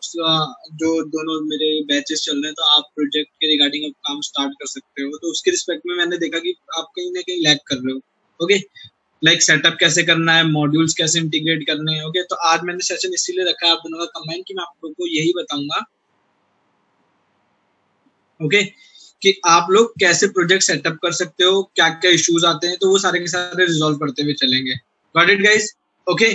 जो दोनों मेरे बैचेस चल रहे हैं, तो आप प्रोजेक्ट के रिगार्डिंग अब काम स्टार्ट कर सकते हो। तो उसके रिस्पेक्ट में मैंने देखा कि आप कहीं ना कहीं लैग कर रहे हो। ओके, लाइक सेटअप कैसे करना है, मॉड्यूल्स कैसे इंटीग्रेट करने हैं। ओके, तो आज मैंने सेशन इसीलिए रखा है आप दोनों का कंबाइन कि मैं आप लोगों को यही बताऊंगा ओके कि आप लोग कैसे प्रोजेक्ट सेटअप कर सकते हो, क्या क्या इश्यूज आते हैं, तो वो सारे के सारे रिजॉल्व करते हुए चलेंगे। Got it guys? ओके,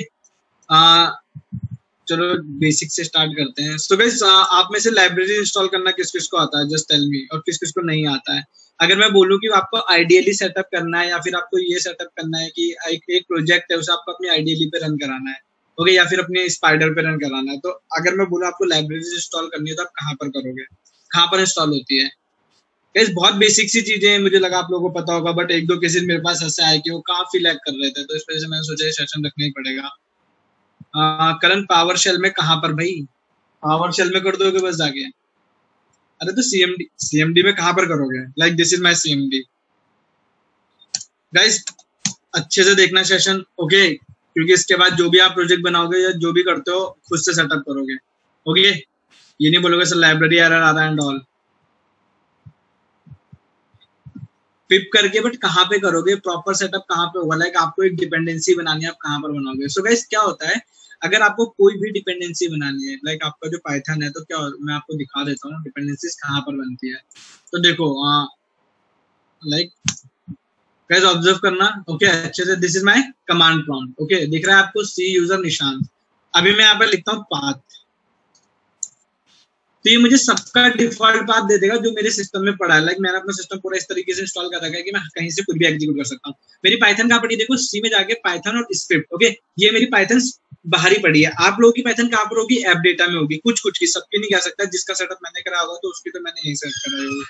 चलो बेसिक से स्टार्ट करते हैं। सो गाइस, आप में से लाइब्रेरी इंस्टॉल करना किस किस को आता है, जस्ट टेल मी, और किस किस को नहीं आता है। अगर मैं बोलूं कि आपको आइडियली सेटअप करना है, या फिर आपको ये सेटअप करना है कि एक प्रोजेक्ट है उसे आपको अपनी आइडियली पे रन कराना है, ओके, या फिर अपने स्पाइडर पे रन कराना है, तो अगर मैं बोलूं आपको लाइब्रेरी इंस्टॉल करनी है, तो आप कहाँ पर करोगे, कहाँ पर इंस्टॉल होती है? गाइस, बहुत बेसिक सी चीजें हैं, मुझे लगा आप लोगों को पता होगा, बट एक दो केसेस मेरे पास ऐसे आए कि वो काफी लैग कर रहे थे, तो इस वजह से मैंने सोचा सेशन रखना ही पड़ेगा। करण, पावर शेल में कहाँ पर भाई? पावर शेल में कर दोगे बस जाके? अरे तो सीएमडी में कहाँ पर करोगे? Like this is my CMD. Guys, अच्छे से देखना सेशन, ओके, क्योंकि इसके बाद जो भी आप प्रोजेक्ट बनाओगे या जो भी करते हो खुद से सेटअप करोगे। ओके, ये नहीं बोलोगे सर लाइब्रेरी एरर आ रहा है एंड ऑल। पिप करके, बट कहाँ पे करोगे? प्रॉपर सेटअप कहाँ पे होगा? लाइक आपको एक डिपेंडेंसी बनानी है, आप कहाँ पर बनाओगे? सो गाइस, क्या होता है अगर आपको कोई भी डिपेंडेंसी बनानी है, लाइक आपका जो पाइथन है, तो क्या मैं आपको दिखा देता हूँ डिपेंडेंसीज कहाँ पर बनती है। तो देखो, लाइक गाइस ऑब्जर्व करना, ओके, अच्छे से। This is my command prompt, okay, दिख रहा है आपको? सी यूजर निशान। अभी मैं यहाँ पर लिखता हूँ पाथ, तो ये मुझे सबका डिफॉल्ट पाथ दे देगा जो मेरे सिस्टम में पड़ा है। लाइक मैंने अपना सिस्टम पूरा इस तरीके से इंस्टॉल कर रखा है कि मैं कहीं से कुछ भी एग्जीक्यूट कर सकता हूँ। मेरी पाइथन कहाँ पड़ी है? देखो, सी में जाके पाइथन और स्क्रिप्ट, ओके, ये मेरी पाइथन बाहरी पड़ी है। आप लोगों की पाइथन कहाँ पर होगी? ऐप डेटा में होगी। कुछ कुछ की, सबकी नहीं कह सकता। जिसका सेटअप मैंने करा होगा तो उसकी तो मैंने यही सेट कराई होगी,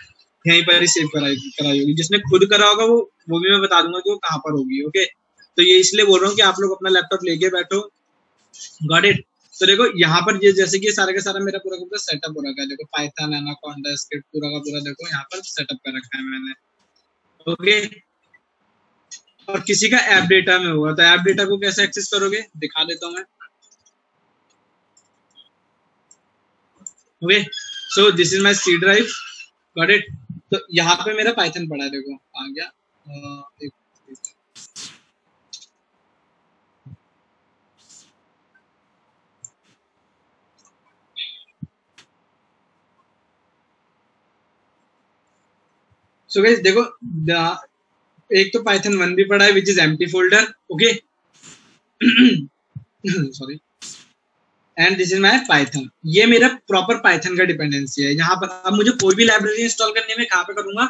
यहीं पर ही सेव कराई होगी। जिसने खुद करा होगा वो भी मैं बता दूंगा कि वो कहाँ पर होगी। ओके, तो ये इसलिए बोल रहा हूँ कि आप लोग अपना लैपटॉप लेके बैठो। Got it? तो देखो यहाँ पर ये जैसे कि सारा का सारा मेरा पूरा का पूरा सेटअप हो रखा है। देखो, पाइथन, एनाकोंडा, स्क्रिप्ट, पूरा का पूरा देखो यहाँ पर सेटअप कर रखा है मैंने। ओके, और किसी का ऐप डेटा में होगा, तो ऐप डेटा को कैसे एक्सेस करोगे दिखा देता हूँ मैं। Okay, so this is my C drive. Got it? तो यहाँ पे मेरा पाइथन पड़ा है, देखो आ गया। सो गाइस देखो, एक तो पाइथन 1 भी पड़ा है which is empty folder, okay, sorry, and this is my Python. ये मेरा प्रॉपर पाइथन का डिपेंडेंसी है। यहाँ पर अब मुझे कोई भी लाइब्रेरी इंस्टॉल करने में कहाँ पे करूंगा?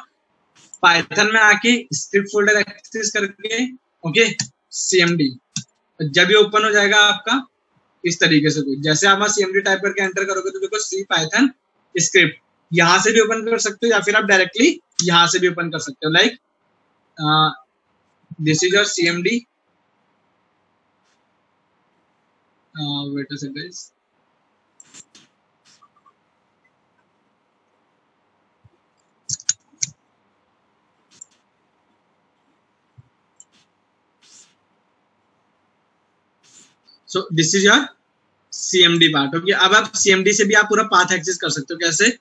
पाइथन में आके स्क्रिप्ट फोल्डर एक्सेस करके, ओके, सीएमडी। जब ये ओपन हो जाएगा आपका इस तरीके से, कुछ जैसे आप सीएमडी टाइप करके एंटर करोगे तो देखो सी पाइथन स्क्रिप्ट, यहाँ से भी ओपन कर सकते हो या फिर आप डायरेक्टली यहाँ से भी ओपन कर सकते हो। Like this is your CMD. wait a second guys, so this is your CMD part. Okay, अब आप CMD से भी आप पूरा पाथ एक्सेस कर सकते हो। कैसे?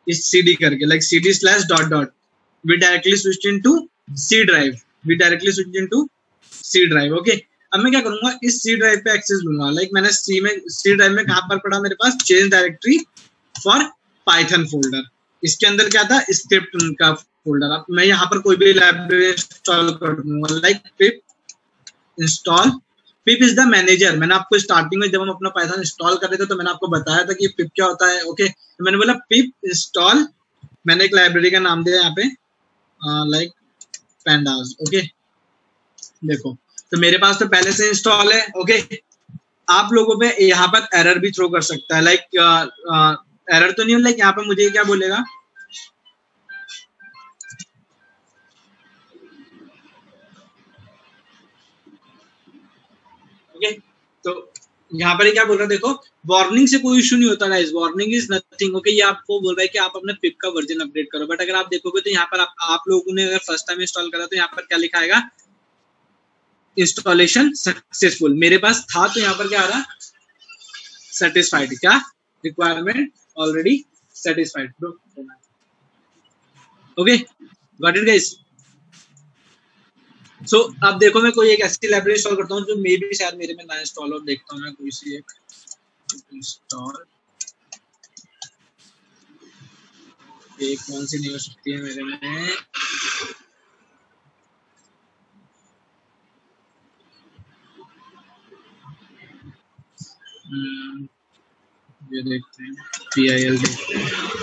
इस CD करके, like cd/... we directly switched into C drive, okay. अब मैं क्या करूंगा? इस C ड्राइव पे एक्सेस लूंगा। लाइक मैंने C ड्राइव में कहाँ पर पड़ा मेरे पास? Change directory for Python folder. इसके अंदर क्या था? स्क्रिप्ट का फोल्डर। अब मैं यहाँ पर कोई भी लाइब्रेरी इंस्टॉल कर दूंगा, like pip install. Pip is the manager. मैंने आपको स्टार्टिंग में जब हम अपना पाइथन इंस्टॉल कर रहे थे तो मैंने आपको बताया था कि पिप क्या होता है। ओके, तो मैंने बोला पिप इंस्टॉल, मैंने एक लाइब्रेरी का नाम दिया यहाँ पे, लाइक पैंडास। ओके, देखो, तो मेरे पास तो पहले से इंस्टॉल है। ओके, आप लोगों पे यहाँ पर एरर भी थ्रो कर सकता है। लाइक एरर तो नहीं हो, लाइक यहाँ पे मुझे क्या बोलेगा? ओके, तो यहाँ पर क्या बोल रहा है? देखो, वार्निंग से कोई इशू नहीं होता guys, warning is nothing. Okay, ये आपको बोल रहा है कि आप अपने पिप का वर्जन अपडेट करो, बट अगर आप देखोगे तो यहाँ पर आप लोगों ने अगर फर्स्ट टाइम इंस्टॉल करा तो यहाँ पर क्या लिखा आएगा? Installation successful. मेरे पास था तो यहाँ पर क्या आ रहा? सेटिस्फाइड। क्या? requirement already satisfied bro. Okay, got it guys. So अब देखो मैं कोई एक ऐसी लाइब्रेरी इंस्टॉल करता हूँ जो मे भी शायद मेरे में ना इंस्टॉल हो, देखता हूँ मैं कोई सी एक इंस्टॉल, एक कौन सी नहीं हो सकती है मेरे में, ये देखते हैं PIL देखते हैं।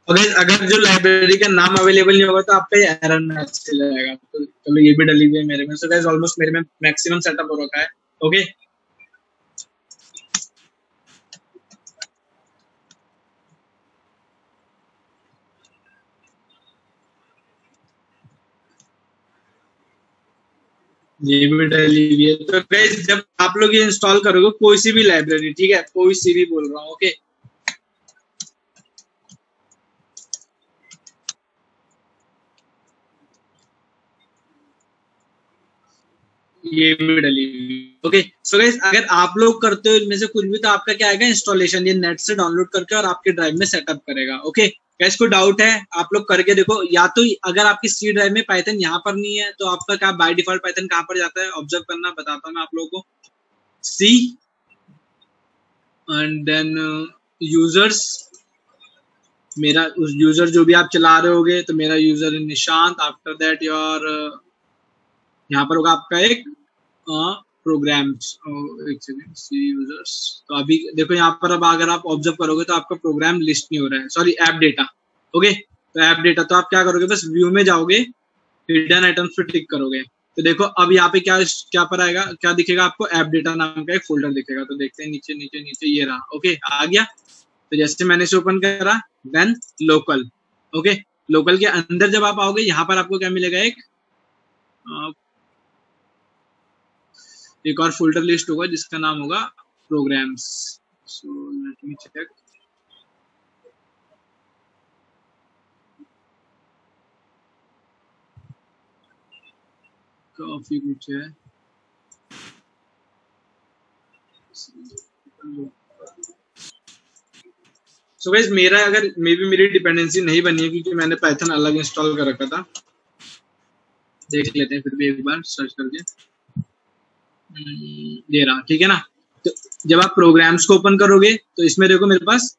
अगर जो लाइब्रेरी का नाम अवेलेबल नहीं होगा तो आपका ये एरर मैसेज चला जाएगा। तो चलो ये भी डली हुई है मेरे में। सो गाइस ऑलमोस्ट मेरे में मैक्सिमम सेटअप हो रखा है। ओके ये भी डली हुई है। तो गाइस जब आप लोग ये इंस्टॉल करोगे कोई सी भी लाइब्रेरी, ठीक है, कोई सी भी बोल रहा हूँ, ओके, ये भी डली हुई। ओके सो गाइस अगर आप लोग करते हो इनमें से कुछ भी तो आपका क्या आएगा, इंस्टॉलेशन, ये नेट से डाउनलोड करके और आपके ड्राइव में सेटअप करेगा। ओके गाइस कोई डाउट है आप लोग करके देखो। या तो अगर आपकी सी ड्राइव में पाइथन यहाँ पर नहीं है तो आपका क्या बाय डिफॉल्ट पाइथन कहाँ पर जाता है, ऑब्जर्व करना, बताता हूँ मैं आप लोगों को। सी एंड देन यूजर्स, मेरा उस यूजर जो भी आप चला रहे होगे तो मेरा यूजर है निशांत। आफ्टर दैट योर यहाँ पर होगा आपका एक प्रोग्राम्स, एक सेकंड, सी यूजर्स। तो अभी देखो यहाँ पर अब अगर आप ऑब्जर्व करोगे तो आपका प्रोग्राम लिस्ट नहीं हो रहा है, सॉरी ऐप डेटा। ओके तो ऐप डेटा, तो आप क्या करोगे, बस व्यू में जाओगे, हिडन आइटम्स पे टिक करोगे तो देखो अब यहाँ पे क्या क्या पर आएगा, क्या दिखेगा आपको, ऐप डेटा नाम का एक फोल्डर दिखेगा। तो देखते हैं नीचे नीचे नीचे, ये रहा। ओके आ गया। तो जैसे मैंने इसे ओपन करा, देन लोकल। ओके लोकल के अंदर जब आप आओगे यहाँ पर आपको क्या मिलेगा, एक और फोल्डर लिस्ट होगा जिसका नाम होगा programs. So let me check. काफी कुछ है। सो गाइस मेरा अगर मे भी मेरी डिपेंडेंसी नहीं बनी है क्योंकि मैंने पाइथन अलग इंस्टॉल कर रखा था। देख लेते हैं फिर भी एक बार सर्च करके। ये रहा, ठीक है ना। तो जब आप प्रोग्राम्स को ओपन करोगे तो इसमें देखो मेरे पास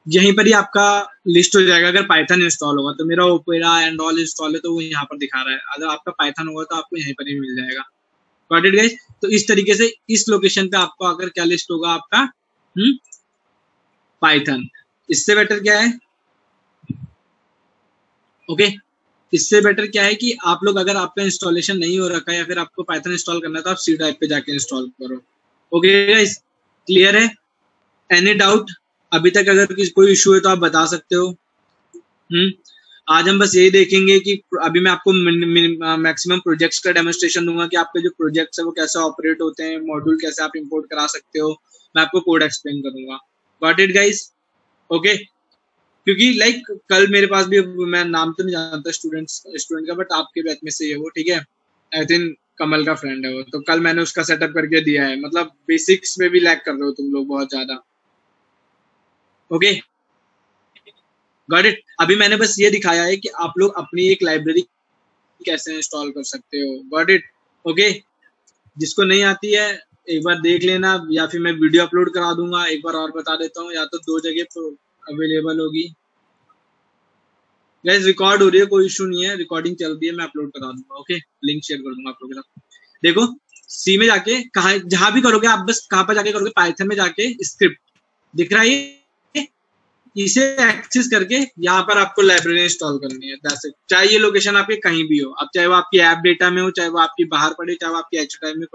यहीं पर ही आपका लिस्ट हो जाएगा। अगर पाइथन इंस्टॉल होगा तो मेरा ओपेरा एंड ऑल इंस्टॉल है तो वो यहाँ पर दिखा रहा है। अगर आपका पाइथन होगा तो आपको यहीं पर ही मिल जाएगा। Got it guys. तो इस तरीके से इस लोकेशन पे आपको अगर क्या लिस्ट होगा आपका पाइथन। इससे बेटर क्या है, ओके इससे बेटर क्या है कि आप लोग अगर आपका इंस्टॉलेशन नहीं हो रखा है या फिर आपको पाइथन इंस्टॉल करना है तो आप सी ड्राइव पे जाके इंस्टॉल करो। ओके गाइस क्लियर है? एनी डाउट अभी तक? अगर कोई इशू है तो आप बता सकते हो। आज हम बस यही देखेंगे कि अभी मैं आपको मैक्सिमम प्रोजेक्ट्स का डेमोन्स्ट्रेशन दूंगा कि आपके जो प्रोजेक्ट्स है वो कैसे ऑपरेट होते हैं, मॉड्यूल कैसे आप इंपोर्ट करा सकते हो, मैं आपको कोड एक्सप्लेन करूंगा। Got it guys? ओके क्योंकि लाइक कल मेरे पास भी, मैं नाम तो नहीं जानता स्टूडेंट का, बट आपके बैच में से ही है वो, ठीक है, आई थिंक कमल का फ्रेंड है वो। तो कल मैंने उसका सेटअप करके दिया है। मतलब बेसिक्स में भी लैग कर रहे हो तुम लोग बहुत ज्यादा। Okay got it. अभी मैंने बस ये दिखाया है कि आप लोग अपनी एक लाइब्रेरी कैसे इंस्टॉल कर सकते हो। Got it? ओके जिसको नहीं आती है एक बार देख लेना, या फिर मैं वीडियो अपलोड करा दूंगा। एक बार और बता देता हूँ, या तो 2 जगह अवेलेबल होगी। गाइस रिकॉर्ड हो रही है, कोई इशू नहीं है, रिकॉर्डिंग चल रही है, मैं अपलोड करा दूंगा। ओके लिंक शेयर कर दूंगा आप लोगों के साथ। देखो सी में जाके कहा, जहां भी करोगे आप बस कहां पर जाके करोगे, पाइथन में जाके स्क्रिप्ट दिख रहा है, इसे एक्सेस करके यहाँ पर आपको लाइब्रेरी इंस्टॉल करनी है। That's it. चाहे ये लोकेशन आपके कहीं भी हो, अब चाहे वो आपकी ऐप डेटा में हो, चाहे वो आपकी बाहर पड़ी, चाहे वो आपकी एच ड्राइव में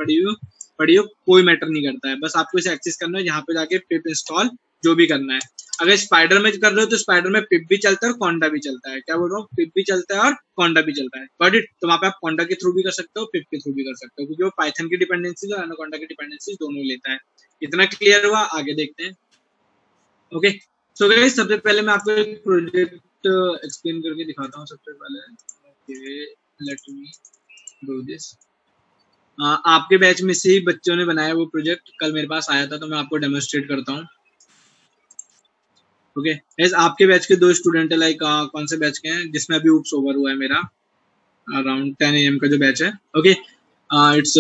पड़ी हो, कोई मैटर नहीं करता है। बस आपको इसे एक्सेस करना है, यहाँ पे जाके पिप इंस्टॉल जो भी करना है। अगर स्पाइडर में कर रहे हो तो स्पाइडर में पिप भी चलता है और कॉन्डा भी चलता है। क्या बोल रहा हूँ, पिप भी चलता है और कॉन्डा भी चलता है। Got it? तो वहाँ पे आप कॉन्डा के थ्रू भी कर सकते हो, पिप के थ्रू भी कर सकते हो, क्योंकि वो पाइथन की डिपेंडेंसी और एनाकोंडा की डिपेंडेंसी दोनों लेता है। इतना क्लियर हुआ? आगे देखते हैं। ओके सो गाइस सबसे पहले मैं आपको एक प्रोजेक्ट एक्सप्लेन करके दिखाता हूँ। सबसे पहले okay let me do this. आपके बैच में से ही बच्चों ने बनाया वो प्रोजेक्ट, कल मेरे पास आया था, तो मैं आपको डेमोन्स्ट्रेट करता हूँ। ओके गाइस, आपके बैच के 2 स्टूडेंट है, लाइक कौन से बैच के हैं, जिसमें अभी ऊप्स ओवर हुआ है मेरा, अराउंड 10 AM का जो बैच है। Okay, it's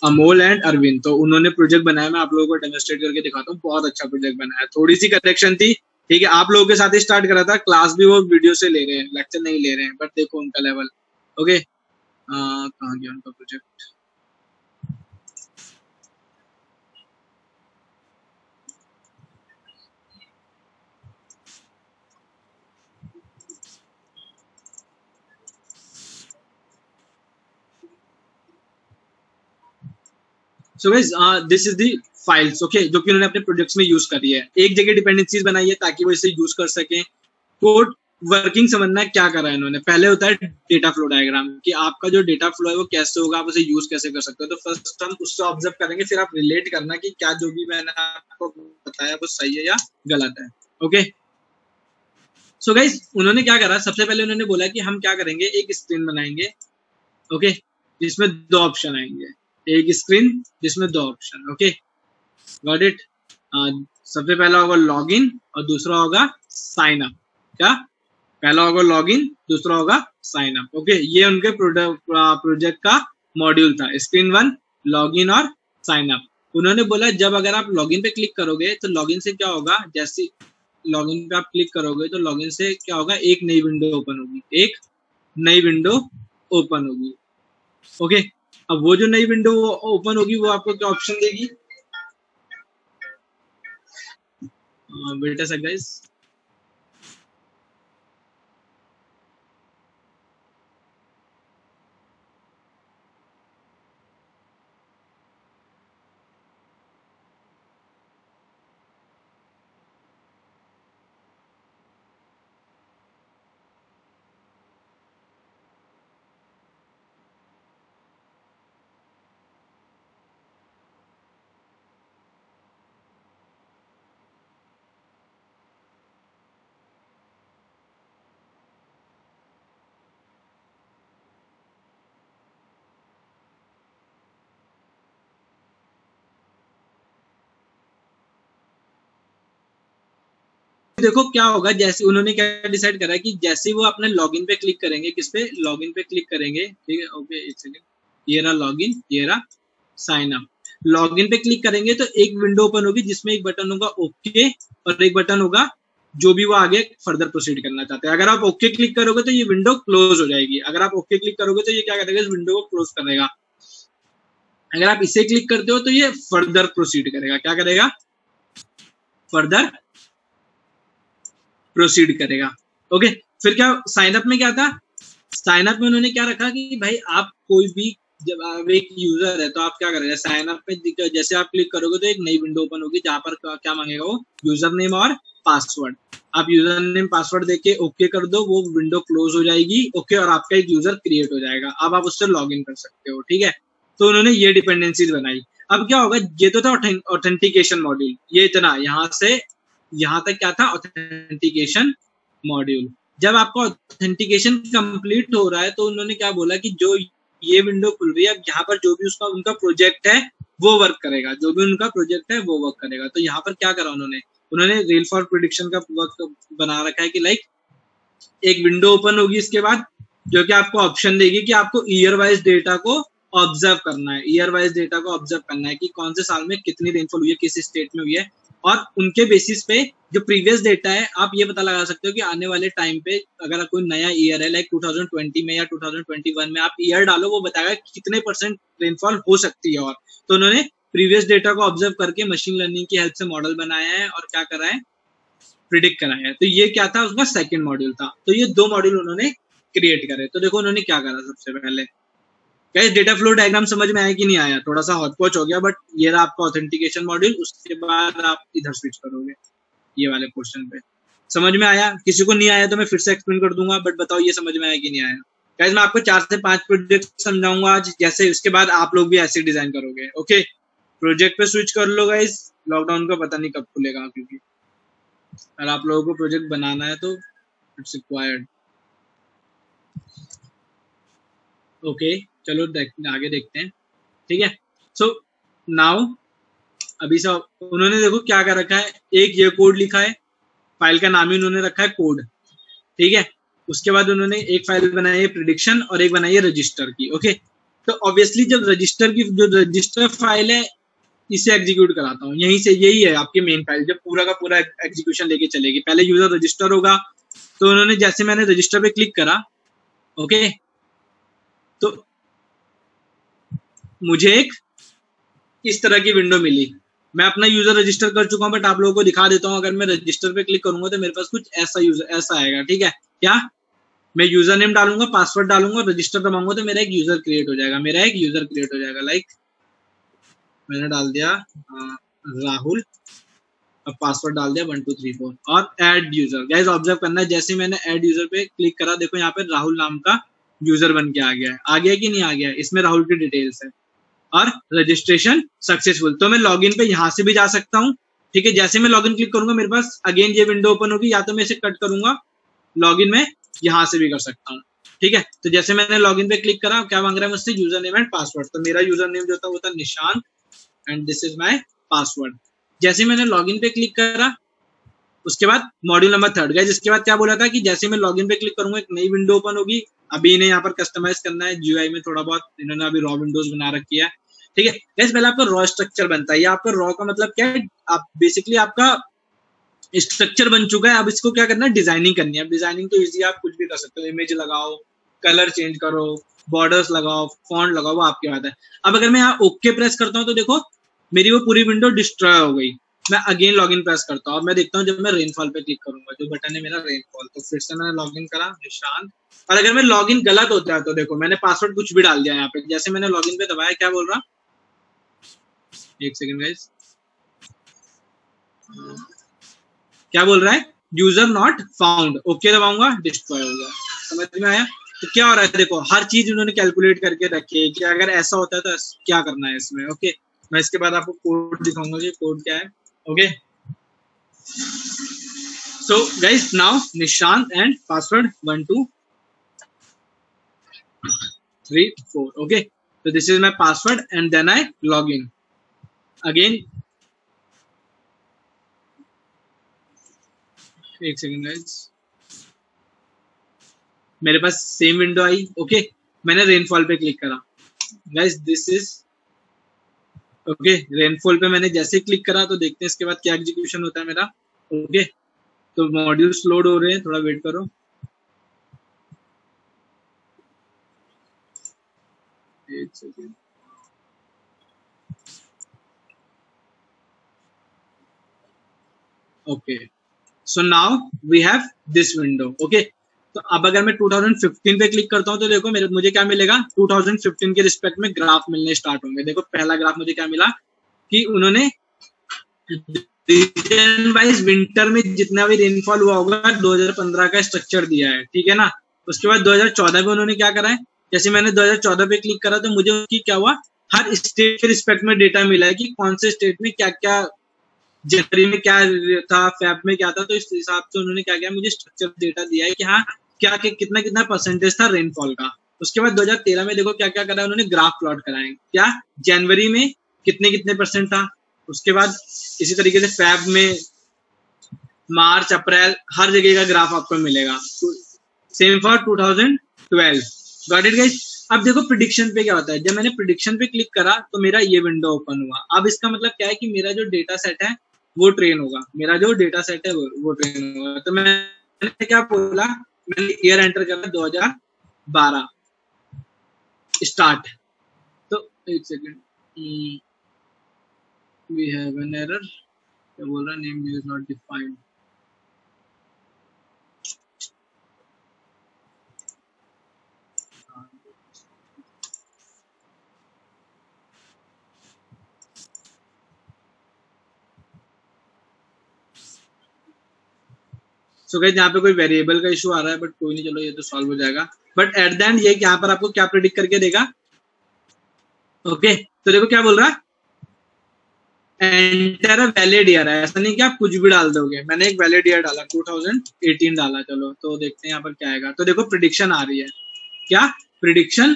Amol and Arvind, तो उन्होंने प्रोजेक्ट बनाया, मैं आप लोगों को डेमोन्स्ट्रेट करके दिखाता हूँ। बहुत अच्छा प्रोजेक्ट बनाया, थोड़ी सी करेक्शन थी, ठीक है। आप लोगों के साथ ही स्टार्ट करा था, क्लास भी वो वीडियो से ले रहे हैं, लेक्चर नहीं ले रहे हैं, बट देखो उनका लेवल। ओके, कहाँ गया उनका project? So guys, this is the files, okay, जो कि उन्होंने अपने प्रोजेक्ट्स में यूज करी है। एक जगह डिपेंडेंसीज बनाई है ताकि वो इसे यूज कर सकें। कोड वर्किंग समझना है क्या करा है इन्होंने। पहले होता है डेटा फ्लो डायग्राम, कि आपका जो डेटा फ्लो है वो कैसे होगा, आप उसे यूज कैसे कर सकते हो। तो फर्स्ट हम उससे ऑब्जर्व करेंगे, फिर आप रिलेट करना कि क्या जो भी मैंने आपको बताया वो सही है या गलत है। ओके, सो गाइस, उन्होंने क्या करा, सबसे पहले उन्होंने बोला कि हम क्या करेंगे, एक स्क्रीन बनाएंगे, ओके, जिसमें 2 ऑप्शन आएंगे। एक स्क्रीन जिसमें 2 ऑप्शन, ओके, गॉट इट। सबसे पहला होगा लॉगिन और दूसरा होगा साइन अप। क्या? पहला होगा लॉगिन, दूसरा होगा साइन अप। ओके, ये उनके प्रोजेक्ट का मॉड्यूल था, स्क्रीन 1, लॉगिन और साइन अप। उन्होंने बोला जब अगर आप लॉगिन पे क्लिक करोगे तो लॉगिन से क्या होगा, जैसे लॉगिन पे आप क्लिक करोगे तो लॉगिन से क्या होगा, एक नई विंडो ओपन होगी, एक नई विंडो ओपन होगी। ओके, अब वो जो नई विंडो ओपन होगी वो आपको क्या ऑप्शन देगी, वेट अ सेकंड गाइस। देखो क्या होगा, जैसे उन्होंने क्या डिसाइड करा है कि जैसे वो अपने लॉगिन पे क्लिक करेंगे, किस पे, लॉगिन पे क्लिक करेंगे, ठीक है। ओके, एक सेकंड, ये रहा लॉगिन, ये रहा साइन अप। लॉगिन पे क्लिक करेंगे तो एक विंडो ओपन होगी जिसमें एक बटन होगा ओके और एक बटन होगा जो भी वो आगे फर्दर प्रोसीड करना चाहते हैं। अगर आप ओके क्लिक करोगे तो ये विंडो क्लोज हो जाएगी, अगर आप ओके क्लिक करोगे तो ये क्या करेगा, इस विंडो को क्लोज करेगा। अगर आप इसे क्लिक करते हो तो ये फर्दर प्रोसीड करेगा, क्या करेगा, फर्दर प्रोसीड करेगा। ओके, फिर क्या साइन अप में क्या था, साइन अप में उन्होंने क्या रखा कि भाई आप कोई भी, जब आप एक यूजर है तो आप क्या करेंगे, साइन अप पे जैसे आप क्लिक करोगे तो एक नई विंडो ओपन होगी जहां पर क्या मांगेगा, वो यूजर नेम और पासवर्ड। आप यूजर नेम पासवर्ड देके ओके कर दो, वो विंडो क्लोज हो जाएगी, ओके, और आपका एक यूजर क्रिएट हो जाएगा। अब आप उससे लॉग इन कर सकते हो, ठीक है। तो उन्होंने ये डिपेंडेंसीज बनाई। अब क्या होगा, ये तो था ऑथेंटिकेशन मॉड्यूल, ये इतना यहाँ से यहाँ तक क्या था, ऑथेंटिकेशन मॉड्यूल। जब आपका ऑथेंटिकेशन कंप्लीट हो रहा है तो उन्होंने क्या बोला कि जो ये विंडो खुल रही है, अब यहाँ पर जो भी उसका उनका प्रोजेक्ट है वो वर्क करेगा, जो भी उनका प्रोजेक्ट है वो वर्क करेगा। तो यहाँ पर क्या करा उन्होंने रेल फॉर प्रिडिक्शन का वर्क बना रखा है कि लाइक एक विंडो ओपन होगी इसके बाद, जो कि आपको ऑप्शन देगी कि आपको ईयर वाइज डेटा को ऑब्जर्व करना है, ईयर वाइज डेटा को ऑब्जर्व करना है कि कौन से साल में कितनी रेनफॉल हुई है, किस स्टेट में हुई है, और उनके बेसिस पे जो प्रीवियस डेटा है आप ये पता लगा सकते हो कि आने वाले टाइम पे अगर कोई नया ईयर है, लाइक 2020 में या 2021 में, आप ईयर डालो, वो बताएगा कितने % रेनफॉल हो सकती है। और तो उन्होंने प्रीवियस डेटा को ऑब्जर्व करके मशीन लर्निंग की हेल्प से मॉडल बनाया है और क्या करा है, प्रिडिक्ट कराया है। तो ये क्या था, उसका सेकंड मॉड्यूल था। तो ये 2 मॉड्यूल उन्होंने क्रिएट करे। तो देखो उन्होंने क्या करा, सबसे पहले गाइस डेटा फ्लो डायग्राम समझ में आया कि नहीं आया, थोड़ा सा हॉचपॉच हो गया, बट ये रहा आपका ऑथेंटिकेशन मॉड्यूल। उसके बाद आप इधर स्विच करोगे ये वाले क्वेश्चन पे। समझ में आया? किसी को नहीं आया तो मैं फिर से एक्सप्लेन कर दूंगा, बट बताओ ये समझ में आया कि नहीं आया। गाइस मैं आपको 4 से 5 प्रोजेक्ट समझाऊंगा आज, जैसे उसके बाद आप लोग भी ऐसे डिजाइन करोगे। ओके, प्रोजेक्ट पे स्विच कर लो गाइस, लॉकडाउन का पता नहीं कब खुलेगा, क्योंकि अगर आप लोगों को प्रोजेक्ट बनाना है तो इट्स रिक्वायर्ड। ओके, चलो आगे देखते हैं। ठीक है। सो नाउ अभी सब उन्होंने देखो क्या कर रखा है, एक ये कोड लिखा है, फाइल का नाम ही उन्होंने रखा है कोड, ठीक है। उसके बाद उन्होंने एक फाइल बनाई है प्रिडिक्शन और एक बनाई है रजिस्टर की, ओके। तो ऑब्वियसली जब रजिस्टर की जो रजिस्टर फाइल है इसे एग्जीक्यूट कराता हूँ, यहीं से यही है आपकी मेन फाइल, जब पूरा का पूरा एग्जीक्यूशन लेके चलेगी। पहले यूजर रजिस्टर होगा, तो उन्होंने जैसे मैंने रजिस्टर पे क्लिक करा, ओके, तो मुझे एक इस तरह की विंडो मिली। मैं अपना यूजर रजिस्टर कर चुका हूं, बट आप लोगों को दिखा देता हूं। अगर मैं रजिस्टर पे क्लिक करूंगा तो मेरे पास कुछ ऐसा आएगा, ठीक है। क्या मैं यूजर नेम डालूंगा, पासवर्ड डालूंगा, रजिस्टर दबाऊंगा तो मेरा एक यूजर क्रिएट हो जाएगा, लाइक मैंने डाल दिया राहुल, अब पासवर्ड डाल दिया 1234 और ऐड यूजर। गाइस ऑब्जर्व करना है, जैसे मैंने ऐड यूजर पे क्लिक करा, देखो यहाँ पे राहुल नाम का यूजर बन के आ गया है कि नहीं आ गया, इसमें राहुल की डिटेल्स है और रजिस्ट्रेशन सक्सेसफुल। तो मैं लॉगिन पे यहाँ से भी जा सकता हूँ, ठीक है। जैसे मैं लॉगिन क्लिक करूंगा मेरे पास अगेन ये विंडो ओपन होगी, या तो मैं इसे कट करूंगा, लॉगिन में यहाँ से भी कर सकता हूँ, ठीक है। तो जैसे मैंने लॉगिन पे क्लिक करा, क्या मांग रहा है मुझसे, यूजर नेम एंड पासवर्ड। तो मेरा यूजर नेम जो था वो था निशान and this is my password. जैसे मैंने लॉगिन पे क्लिक करा, उसके बाद मॉड्यूल नंबर 3 गाइस, इसके बाद क्या बोला था कि जैसे मैं लॉगिन पे क्लिक करूंगा एक नई विंडो ओपन होगी। अभी इन्हें यहाँ पर कस्टमाइज करना है जीयूआई में, थोड़ा बहुत इन्होंने अभी रॉ विंडोज बना रखी है, ठीक है। गाइस पहले आपका रॉ स्ट्रक्चर बनता है, आपका रॉ का मतलब क्या है, आप बेसिकली आपका स्ट्रक्चर बन चुका है। अब इसको क्या करना है, डिजाइनिंग करनी है। अब डिजाइनिंग तो इजी, आप कुछ भी कर सकते हो, इमेज लगाओ, कलर चेंज करो, बॉर्डर्स लगाओ, फॉन्ट लगाओ, वो आपकी बात है। अब अगर मैं यहाँ ओके प्रेस करता हूँ तो देखो मेरी वो पूरी विंडो डिस्ट्रॉय हो गई। मैं अगेन लॉगिन प्रेस करता हूँ, मैं देखता हूँ जब मैं रेनफॉल पे क्लिक करूंगा, जो बटन है मेरा रेनफॉल, तो फिर से मैंने लॉगिन करा निशान। और अगर मैं लॉगिन गलत होता है तो देखो मैंने पासवर्ड कुछ भी डाल दिया यहाँ पे, जैसे मैंने लॉगिन पे दबाया, क्या बोल रहा, एक सेकंड गाइस, क्या बोल रहा है, यूजर नॉट फाउंड, ओके दबाऊंगा, डिस्ट्रॉय हो गया। समझ में आया। तो क्या हो रहा है, देखो हर चीज उन्होंने कैलकुलेट करके रखी है कि अगर ऐसा होता है तो क्या करना है इसमें, ओके। मैं इसके बाद आपको कोड दिखाऊंगा कि कोड क्या है, okay. So guys now Nishan and password 1 2 3 4, okay. तो this is my password and then I log in again. एक सेकंड गाइस, मेरे पास सेम विंडो आई, ओके। मैंने रेनफॉल पे क्लिक करा guys, this is okay. Rainfall पे मैंने जैसे क्लिक करा तो देखते हैं इसके बाद क्या एग्जीक्यूशन होता है मेरा, ओके। तो मॉड्यूल्स लोड हो रहे हैं, थोड़ा वेट करो, एक second. Okay, so now we have this window, okay. तो अब अगर मैं 2015 पे क्लिक करता हूं तो देखो मुझे क्या मिलेगा, 2015 के रिस्पेक्ट में ग्राफ मिलने स्टार्ट होंगे। देखो पहला ग्राफ मुझे क्या मिला कि उन्होंने रीजन वाइज विंटर में जितना भी रेनफॉल हुआ होगा 2015 का स्ट्रक्चर दिया है, ठीक है ना। उसके बाद 2014 में उन्होंने क्या करा है, जैसे मैंने 2014 पे क्लिक करा तो मुझे उसकी क्या हुआ, हर स्टेट के रिस्पेक्ट में डेटा मिला है कि कौन से स्टेट में क्या क्या, जनवरी में क्या था, फेब में क्या था। तो इस हिसाब से उन्होंने क्या किया, मुझे स्ट्रक्चर डेटा दिया है कि हाँ क्या कितना कितना परसेंटेज था रेनफॉल का। उसके बाद 2013 में देखो क्या क्या करा उन्होंने, ग्राफ प्लॉट कराए, क्या जनवरी में कितने कितने परसेंट था। उसके बाद इसी तरीके से फेब में, मार्च, अप्रैल, हर जगह का ग्राफ आपको मिलेगा। Same for 2012। Got it guys. अब देखो प्रिडिक्शन पे क्या होता है, जब मैंने प्रिडिक्शन पे क्लिक करा तो मेरा ये विंडो ओपन हुआ। अब इसका मतलब क्या है कि मेरा जो डेटा सेट है वो ट्रेन होगा, मेरा जो डेटा सेट है वो ट्रेन होगा। तो मैंने क्या बोला, मैंने ईयर एंटर करा 2012 स्टार्ट। तो एक second, we have an error, क्या बोल रहा है, name is not defined. So guys यहाँ पे कोई वेरिएबल का इशू आ रहा है, बट कोई नहीं, चलो ये तो सॉल्व हो जाएगा। बट एट द एंड ये यहाँ पर आपको क्या प्रेडिक्ट करके देगा, ओके। तो देखो क्या बोल रहा है, एंटर अ वैलिड ईयर है, ऐसा नहीं कि आप कुछ भी डाल दोगे। मैंने एक वैलिड ईयर डाला, 2018 डाला, चलो तो देखते हैं यहाँ पर क्या आएगा। तो देखो प्रिडिक्शन आ रही है, क्या प्रिडिक्शन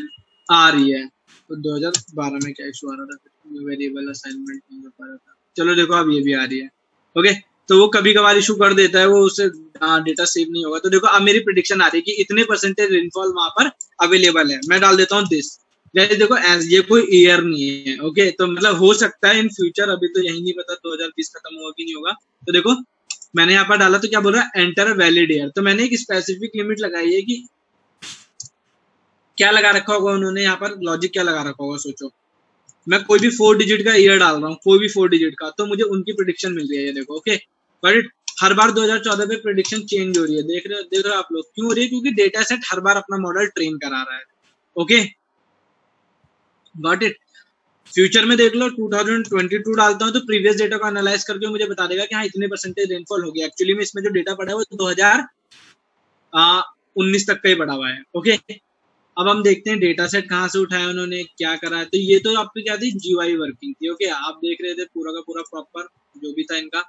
आ रही है, तो 2012 में क्या इशू आ रहा था, वेरिएबल असाइनमेंट नहीं हो पा रहा था। चलो देखो अब ये भी आ रही है। ओके, तो वो कभी कभार इशू कर देता है, वो उससे डेटा सेव नहीं होगा। तो देखो अब मेरी प्रिडिक्शन आ रही है कि इतने परसेंटेज रेनफॉल वहां पर अवेलेबल है। मैं डाल देता हूँ दिस। देखो ये कोई ईयर नहीं है। ओके, तो मतलब हो सकता है इन फ्यूचर, अभी तो यही नहीं पता 2020 खत्म होगा कि नहीं होगा। तो देखो मैंने यहाँ पर डाला तो क्या बोल रहा है, एंटर वैलिड ईयर। तो मैंने एक स्पेसिफिक लिमिट लगाई है कि क्या लगा रखा होगा उन्होंने यहाँ पर, लॉजिक क्या लगा रखा होगा। सोचो मैं कोई भी 4 डिजिट का ईयर डाल रहा हूँ, कोई भी 4 डिजिट का, तो मुझे उनकी प्रिडिक्शन मिल रही है। ये देखो ओके, बट हर बार 2014 पे प्रिडिक्शन चेंज हो रही है। देख रहे हो आप लोग, क्यों हो रही है? क्योंकि डेटा सेट हर बार अपना मॉडल ट्रेन करा रहा है। Okay, got it. फ्यूचर में देख लो 2022 डालता हूँ तो प्रीवियस डेटा को एनालाइज करके मुझे बता देगा कि हाँ इतने परसेंटेज रेनफॉल हो गया। एक्चुअली में इसमें जो डेटा पड़ा है वो 2019 तक का ही पड़ा हुआ है। ओके, अब हम देखते हैं डेटा सेट कहाँ से उठाया उन्होंने, क्या करा है। तो ये तो आपकी क्या थी, जीयूआई वर्किंग थी। ओके, आप देख रहे थे पूरा का पूरा प्रॉपर जो भी था इनका।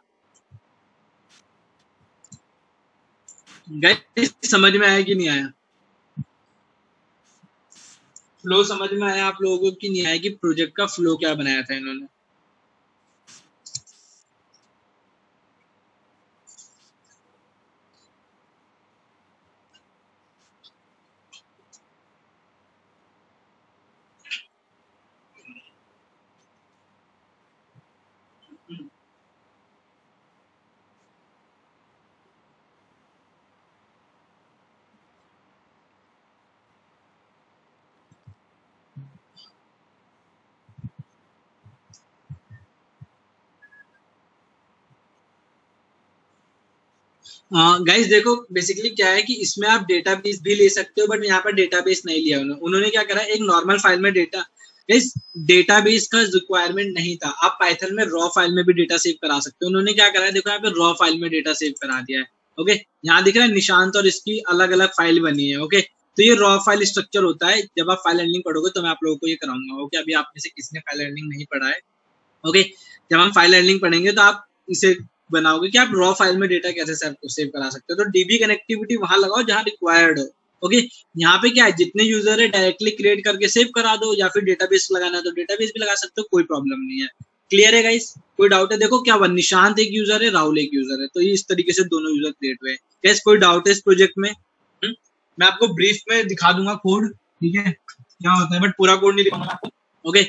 गाइस समझ में आया कि नहीं आया? फ्लो समझ में आया आप लोगों को कि नहीं आया कि प्रोजेक्ट का फ्लो क्या बनाया था इन्होंने? गाइस देखो बेसिकली क्या है कि इसमें आप डेटाबेस भी ले सकते हो, बट यहाँ पर डेटाबेस नहीं लिया उन्होंने क्या करा, एक नॉर्मल फाइल में डेटा, इस डेटाबेस का रिक्वायरमेंट नहीं था। आप पाइथन में रॉ फाइल में भी डेटा सेव करा सकते हो। उन्होंने क्या करा है, देखो यहाँ पे रॉ फाइल में डेटा सेव करा दिया है। ओके, यहाँ दिख रहा है निशांत और इसकी अलग अलग फाइल बनी है। ओके, तो ये रॉ फाइल स्ट्रक्चर होता है। जब आप फाइल हैंडलिंग पढ़ोगे तो मैं आप लोगों को ये कराऊंगा। ओके, अभी आप में से किसी ने फाइल हैंडलिंग नहीं पढ़ा है। ओके, जब हम फाइल हैंडलिंग पढ़ेंगे तो आप इसे बनाओगे कि आप रॉ फाइल में डेटा कैसे सेव करा सकते हो। तो डीबी कनेक्टिविटी वहां लगाओ जहां रिक्वायर्ड हो। ओके, यहाँ पे क्या है, जितने यूजर है डायरेक्टली क्रिएट करके सेव करा दो, या फिर डेटाबेस लगाना है तो डेटाबेस भी लगा सकते हो, कोई प्रॉब्लम नहीं है। क्लियर है गाइस? कोई डाउट है? देखो क्या हुआ, निशांत एक यूजर है, राहुल एक यूजर है, तो ये इस तरीके से दोनों यूजर क्रिएट हुए। गाइस कोई डाउट है इस प्रोजेक्ट में? मैं आपको ब्रीफ में दिखा दूंगा कोड, ठीक है क्या होता है, बट पूरा कोड नहीं दिखाऊंगा आपको। ओके,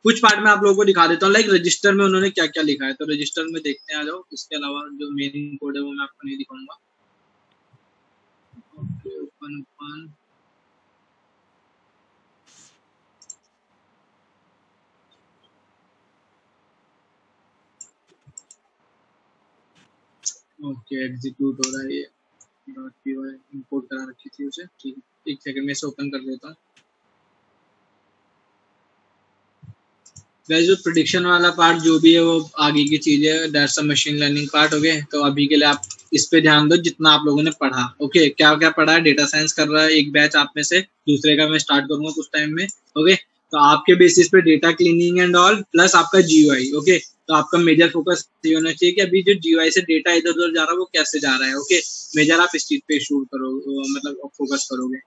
कुछ पार्ट में आप लोगों को दिखा देता हूँ, लाइक रजिस्टर में उन्होंने क्या क्या लिखा है। तो रजिस्टर में देखते हैं, आ जाओ। इसके अलावा जो मेन कोड है वो मैं आपको नहीं दिखाऊंगा। Okay, open open okay, execute हो रहा है ये। .py इंपोर्ट करा रखी थी उसे, ठीक है। एक सेकंड में इसे ओपन कर देता हूँ। जो प्रेडिक्शन वाला पार्ट जो भी है वो आगे की चीज है, that's a machine learning part. Okay, तो अभी के लिए आप इस पे ध्यान दो जितना आप लोगों ने पढ़ा। ओके, क्या क्या पढ़ा है? डेटा साइंस कर रहा है एक बैच आप में से, दूसरे का मैं स्टार्ट करूंगा कुछ टाइम में। ओके, तो आपके बेसिस पे data cleaning and all, plus आपका जीयूआई। ओके, तो आपका मेजर फोकस ये होना चाहिए कि अभी जो जीयूआई से डेटा इधर उधर जा रहा है वो कैसे जा रहा है। ओके, मेजर आप इस चीज पे शूट करोगे, मतलब फोकस करोगे।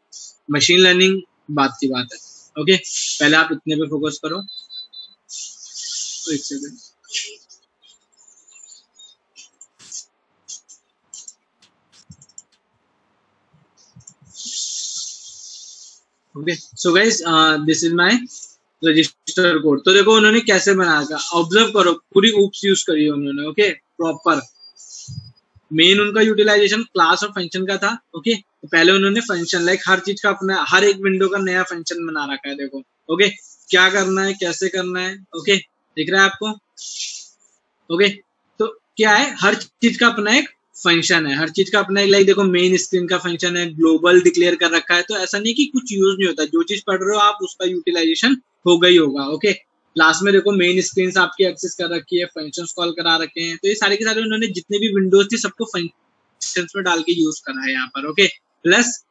मशीन लर्निंग बात की बात है। ओके, पहले आप इतने पे फोकस करो। एक second. Okay, so guys this is my register code. तो देखो उन्होंने कैसे बनाया था, ऑब्जर्व करो, पूरी ऊप्स यूज करी है उन्होंने। ओके, प्रॉपर मेन उनका यूटिलाइजेशन क्लास और फंक्शन का था। ओके, तो पहले उन्होंने फंक्शन, लाइक हर चीज का अपना, हर एक विंडो का नया फंक्शन बना रखा है। देखो ओके, क्या करना है, कैसे करना है। ओके, दिख रहा है आपको? ओके, तो क्या है, हर चीज का अपना एक फंक्शन है, हर चीज का अपना एक, लाइक देखो मेन स्क्रीन का फंक्शन है, ग्लोबल डिक्लेयर कर रखा है। तो ऐसा नहीं कि कुछ यूज नहीं होता, जो चीज पढ़ रहे हो आप उसका यूटिलाइजेशन होगा ही होगा। ओके, क्लास में देखो मेन स्क्रीन आपकी एक्सेस कर रखी है, फंक्शन कॉल करा रखे हैं। तो ये सारे के सारे उन्होंने जितने भी विंडोज थी सबको फंक्शन में डाल के यूज करा है यहाँ पर। ओके, प्लस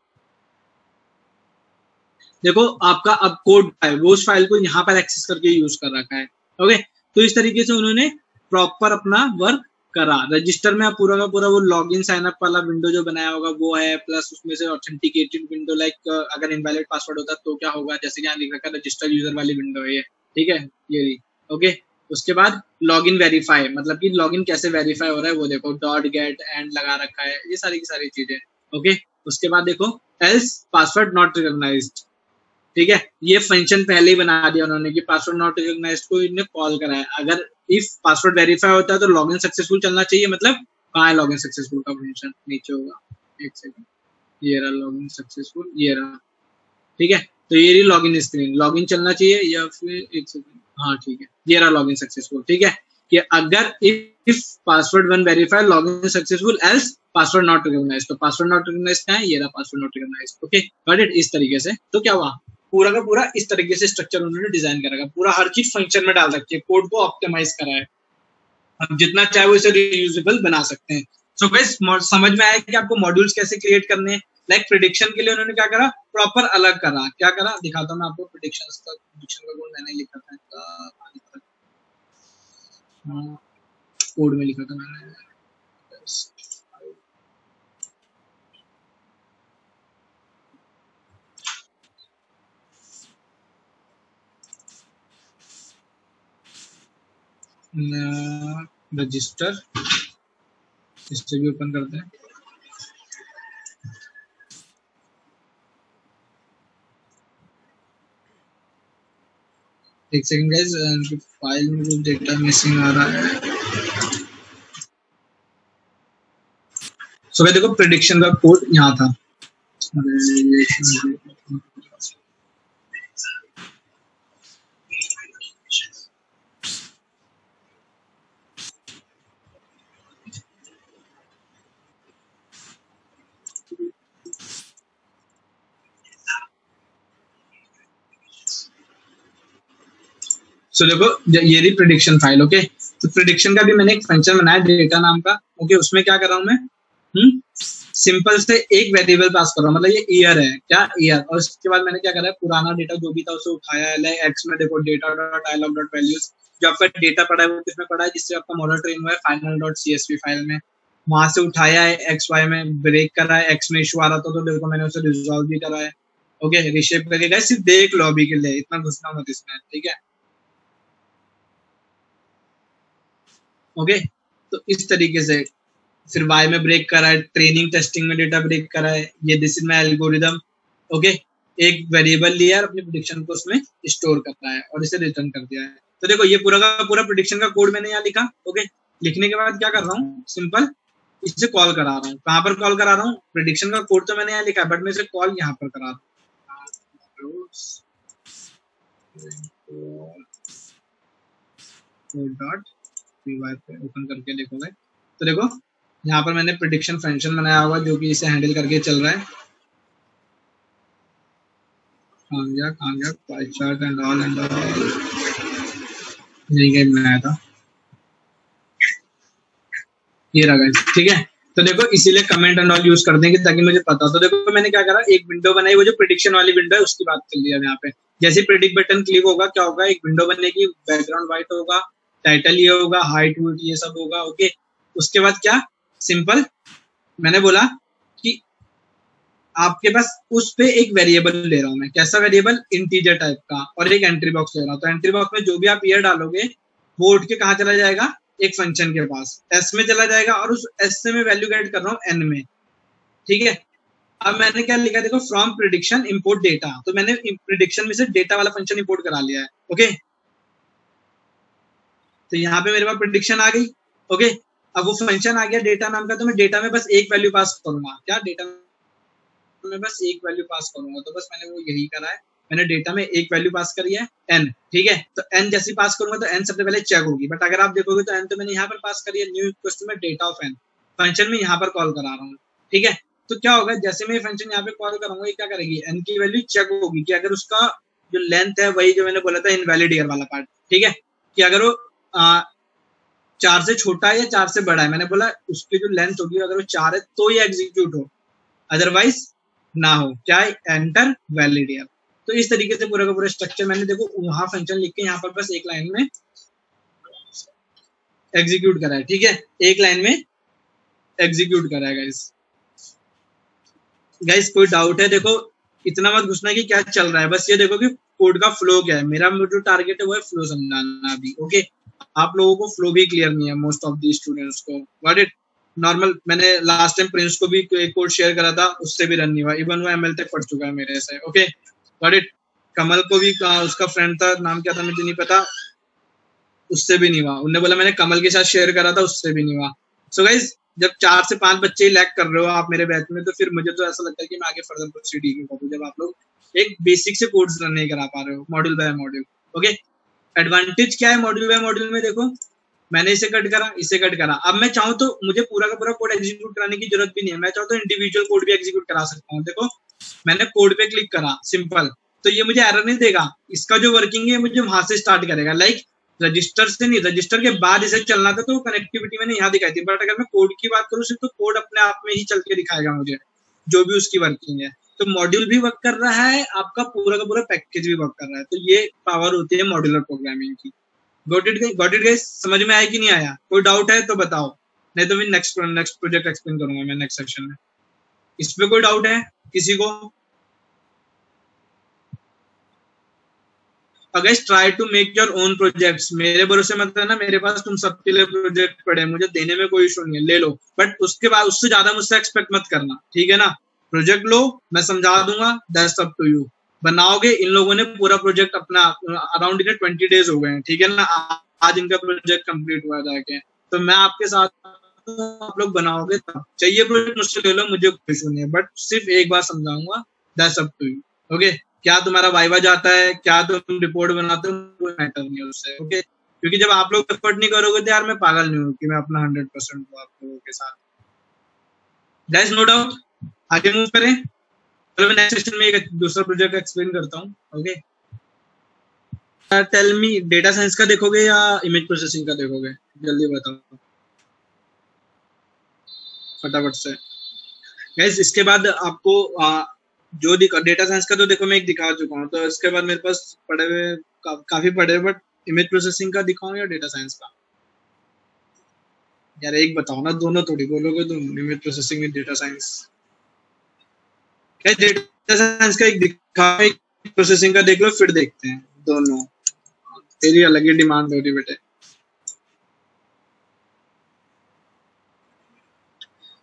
देखो आपका अब कोड है वो उस फाइल को यहाँ पर एक्सेस करके यूज कर रखा है। ओके, तो इस तरीके से उन्होंने प्रॉपर अपना वर्क करा। रजिस्टर में पूरा का पूरा वो लॉगिन साइन अप वाला विंडो जो बनाया होगा वो है, प्लस उसमें से ऑथेंटिकेटेड विंडो, लाइक अगर इनवैलिड पासवर्ड होता तो क्या होगा, जैसे कि यहाँ लिख रखा है रजिस्टर यूजर वाली विंडो है ये, ठीक है ये रही। ओके, उसके बाद लॉगिन वेरीफाई, मतलब कि लॉगिन कैसे वेरीफाई हो रहा है वो देखो, डॉट गेट एंड लगा रखा है, ये सारी की सारी चीजें। ओके, उसके बाद देखो एल्स पासवर्ड नॉट रिकॉग्नाइज्ड, ठीक है, ये फंक्शन पहले ही बना दिया उन्होंने कि पासवर्ड नॉट रिकॉग्नाइज्ड को इन्हें कॉल करा है। अगर इफ पासवर्ड वेरीफाई होता है तो लॉगिन सक्सेसफुल चलना चाहिए, मतलब कहाँ है लॉगिन सक्सेसफुल का फंक्शन, नीचे होगा, एक सेकंड, ये रहा लॉगिन सक्सेसफुल, ये रहा, ठीक है। तो ये रही लॉगिन स्क्रीन, लॉगिन चलना चाहिए, या फिर एक सेकंड, हाँ ठीक है, ये रहा लॉगिन सक्सेसफुल, ठीक है, कि अगर if password one verify login successful else password not recognized, तो पासवर्ड नॉट रिकॉग्नाइज्ड क्या है, ये रहा password not recognized. Okay got it, इस तरीके से। तो क्या हुआ, पूरा का पूरा इस तरीके से स्ट्रक्चर उन्होंने डिजाइन करा, पूरा हर चीज फंक्शन में डाल रखी है, कोड को ऑप्टिमाइज करा है, अब जितना चाहे वो इसे रियूजेबल बना सकते हैं। सो गाइस समझ में आया कि आपको मॉड्यूल्स कैसे क्रिएट करने हैं। लाइक प्रिडिक्शन के लिए उन्होंने क्या करा, प्रॉपर अलग करा, क्या करा दिखाता हूँ मैं आपको, प्रिडिक्शन का कोड मैंने लिखा था, कोड में लिखा था मैंने, रजिस्टर, इससे भी ओपन करते हैं, एक सेकंड गाइस, फाइल में जो डेटा मिसिंग आ रहा है। सो देखो प्रिडिक्शन का कोड यहाँ था, सो देखो ये रही प्रिडिक्शन फाइल। ओके, तो प्रिडिक्शन का भी मैंने एक फंक्शन बनाया डेटा नाम का। ओके, उसमें क्या कर रहा हूँ मैं, सिंपल से एक वेरिएबल पास कर रहा हूँ, मतलब ये ईयर है, क्या ईयर, और उसके बाद मैंने क्या करा है, पुराना डेटा जो भी था उसे उठाया है, लाइक एक्स में देखो data dot I log dot values, जो आपका डेटा पड़ा है वो किसमें पड़ा है, जिससे आपका मॉडल ट्रेन हुआ है, फाइनल डॉट सीएसवी फाइल में, वहां से उठाया है, एक्स वाई में ब्रेक करा है, एक्स में इशू आ रहा था तो देखो मैंने उसे रिजॉल्व भी करा है। ओके, रिशेप करके गए, सिर्फ देख लो अभी के लिए, इतना घुसना मत इसमें, ठीक है। ओके, तो इस तरीके से फिर वाई में ब्रेक करा है, ट्रेनिंग टेस्टिंग में डेटा ब्रेक करा है, ये this is my algorithm. Okay, एक वेरिएबल लिया और अपनी प्रेडिक्शन को उसमें स्टोर करता है और इसे रिटर्न कर दिया है। तो देखो ये पूरा का पूरा प्रेडिक्शन का कोड मैंने यहाँ लिखा। ओके, लिखने के बाद क्या कर रहा हूँ, सिंपल इसे कॉल करा रहा हूँ, कहाँ पर कॉल करा रहा हूँ, प्रेडिक्शन का कोड तो मैंने यहाँ लिखा है, बट मैं इसे कॉल यहाँ पर करा रहा हूँ, ओपन करके देखोगे तो देखो यहाँ पर मैंने प्रेडिक्शन फंक्शन बनाया हुआ जो कि इसे हैंडल करके चल रहा है, पाई चार्ट एंड ऑल यही बनाया था, ये रहा गाइस, ठीक है। तो देखो इसीलिए कमेंट एंड ऑल यूज कर देंगे ताकि मुझे पता। तो देखो मैंने क्या करा, एक विंडो बनाई, वो जो प्रेडिक्शन वाली विंडो है उसकी बात कर लिया यहाँ पे। जैसे प्रेडिक्ट बटन क्लिक होगा क्या होगा, एक विंडो बनेगी, बैकग्राउंड व्हाइट होगा, टाइटल ये होगा, हाइट वेट ये सब होगा। ओके, उसके बाद क्या, सिंपल मैंने बोला कि आपके पास उस पे एक वेरिएबल ले रहा हूं मैं, कैसा वेरिएबल, इंटीजर टाइप का, और एक एंट्री बॉक्स ले रहा हूं। तो एंट्री बॉक्स में जो भी आप ईयर डालोगे वो उठ के कहाँ चला जाएगा, एक फंक्शन के पास एस में चला जाएगा, और उस एस से मैं वैल्यू गेट कर रहा हूँ एन में, ठीक है। अब मैंने क्या लिखा देखो, फ्रॉम प्रिडिक्शन इंपोर्ट डेटा, तो मैंने प्रिडिक्शन में से डेटा वाला फंक्शन इंपोर्ट करा लिया है। ओके, तो यहाँ पे मेरे पास प्रिडिक्शन आ गई। ओके, अब वो फंक्शन आ गया डेटा नाम का, तो मैं डेटा में बस एक वैल्यू पास करूंगा, क्या डेटा में बस एक वैल्यू पास करूंगा, तो बस मैंने वो यही करा है, मैंने डेटा में एक वैल्यू पास करी है एन, ठीक है। तो एन जैसी पास करूंगा तो एन सबसे पहले चेक होगी, बट अगर आप देखोगे तो एन तो मैंने यहाँ पर पास करी है, न्यू इक्वल में डेटा ऑफ एन, फंक्शन में यहाँ पर कॉल करा रहा हूँ, ठीक है। तो क्या होगा, जैसे मैं फंक्शन यहाँ पे कॉल करूंगा, ये क्या करेगी, एन की वैल्यू चेक होगी कि अगर उसका जो लेंथ है वही जो मैंने बोला था इनवैलिड ईयर वाला पार्ट, ठीक है, कि अगर वो 4 से छोटा है या 4 से बड़ा है, मैंने बोला उसकी जो लेंथ होगी अगर वो 4 है तो ये एग्जीक्यूट हो, अदरवाइज ना हो, क्या है, एंटर वैलिड ईयर। तो इस तरीके से पूरा का पूरा स्ट्रक्चर मैंने देखो वहां फंक्शन लिख के यहाँ पर बस एक लाइन में एग्जीक्यूट करा है, ठीक है, एक लाइन में एग्जीक्यूट करा है गाइस। गाइस कोई डाउट है? देखो इतना मत घुसना कि क्या चल रहा है, बस ये देखो कि कोड का फ्लो क्या है। मेरा जो टारगेट है वो है फ्लो समझाना अभी, ओके। आप लोगों को फ्लो भी क्लियर नहीं है मोस्ट ऑफ दी स्टूडेंट्स को, गॉट इट। नॉर्मल मैंने लास्ट टाइम प्रिंस को भी एक कोड शेयर करा था, उससे भी रन नहीं हुआ, इवन वो एमएल तक पढ़ चुका है मेरे से, ओके गॉट इट। कमल को भी उसका फ्रेंड था, नाम क्या था मुझे नहीं पता, उससे भी नहीं हुआ। उन्होंने बोला मैंने कमल के साथ शेयर करा था, उससे भी नहीं हुआ। सो गाइज जब 4 से 5 बच्चे ही लैक कर रहे हो आप मेरे बैच में, तो फिर मुझे तो ऐसा लगता है कि मैं आगे फर्दर प्रोसीड क्यों करूं, जब आप लोग एक बेसिक से कोड्स रन नहीं करा पा रहे हो module by module, okay. Advantage क्या है मॉड्यूल बाय मॉड्यूल में? देखो मैंने इसे कट करा, इसे कट करा, अब मैं चाहूँ तो मुझे पूरा का पूरा कोड एग्जीक्यूट कराने की जरूरत भी नहीं है, मैं चाहूँ तो इंडिविजुअल कोड भी एग्जीक्यूट करा सकता हूँ। देखो मैंने कोड पे क्लिक करा, सिंपल, तो ये मुझे एरर नहीं देगा, इसका जो वर्किंग है मुझे वहां से स्टार्ट करेगा। लाइक रजिस्टर से नहीं, रजिस्टर के बाद इसे चलना था, तो कनेक्टिविटी मैंने यहाँ दिखाई थी, बट अगर मैं कोड की बात करूँ सिर्फ, तो कोड अपने आप में ही चल के दिखाएगा मुझे जो भी उसकी वर्किंग है। तो मॉड्यूल भी वर्क कर रहा है, आपका पूरा का पूरा पैकेज भी वर्क कर रहा है, तो ये पावर होती है मॉड्यूलर प्रोग्रामिंग की। गॉट इट गाइस, समझ में आया कि नहीं आया? कोई डाउट है तो बताओ, नहीं तो फिर नेक्स्ट प्रोजेक्ट एक्सप्लेन करूंगा मैं नेक्स्ट सेक्शन में। इस पे कोई डाउट है किसी को? Against try to make your own projects, मेरे भरोसे मत रहना, मेरे पास तुम सबके लिए प्रोजेक्ट पड़े, मुझे देने में कोई इशू नहीं है, ले लो, बट उसके बाद उससे ज्यादा मुझसे एक्सपेक्ट मत करना, ठीक है ना। प्रोजेक्ट लो, मैं समझा दूंगा, दैट्स अप टू यू। बनाओगे, इन लोगों ने पूरा प्रोजेक्ट अपना अराउंड 20 डेज हो गए हैं, ठीक है ना, आज इनका प्रोजेक्ट कंप्लीट हुआ जाके, तो मैं आपके साथ, आप लोग बनाओगे तब चाहिए प्रोजेक्ट मुझसे ले लो, मुझे कोई इशू नहीं है, बट सिर्फ एक बार समझाऊंगा, that's up to you, okay. क्या तुम्हारा वाइवा जाता है, क्या तुम रिपोर्ट बनाते हो, कोई मैटर नहीं है उससे, ओके। क्योंकि जब आप लोग एफर्ट नहीं करोगे तो यार मैं पागल नहीं हूँ कि मैं अपना 100% दूं आप लोगों के साथ। गाइस नो डाउट, आगे मूव करें। चलो मैं नेक्स्ट सेशन में एक दूसरा प्रोजेक्ट एक्सप्लेन करता हूँ, okay. Tell me, data science का देखोगे या इमेज प्रोसेसिंग का देखोगे, जल्दी बताओ फटाफट से। गाइस इसके बाद आपको जो डेटा साइंस का तो देखो मैं एक दिखा चुका हूँ, तो इसके बाद मेरे पास पड़े हुए काफी पड़े, बट इमेज प्रोसेसिंग का दिखाऊं या डेटा साइंस का? यार एक बताओ ना, दोनों थोड़ी बोलोगे तुम, इमेज प्रोसेसिंग में डेटा साइंस। क्या डेटा साइंस का एक दिखा, एक प्रोसेसिंग का देख लो, फिर देखते हैं दोनों, तेरी अलग ही डिमांड हो रही बेटे।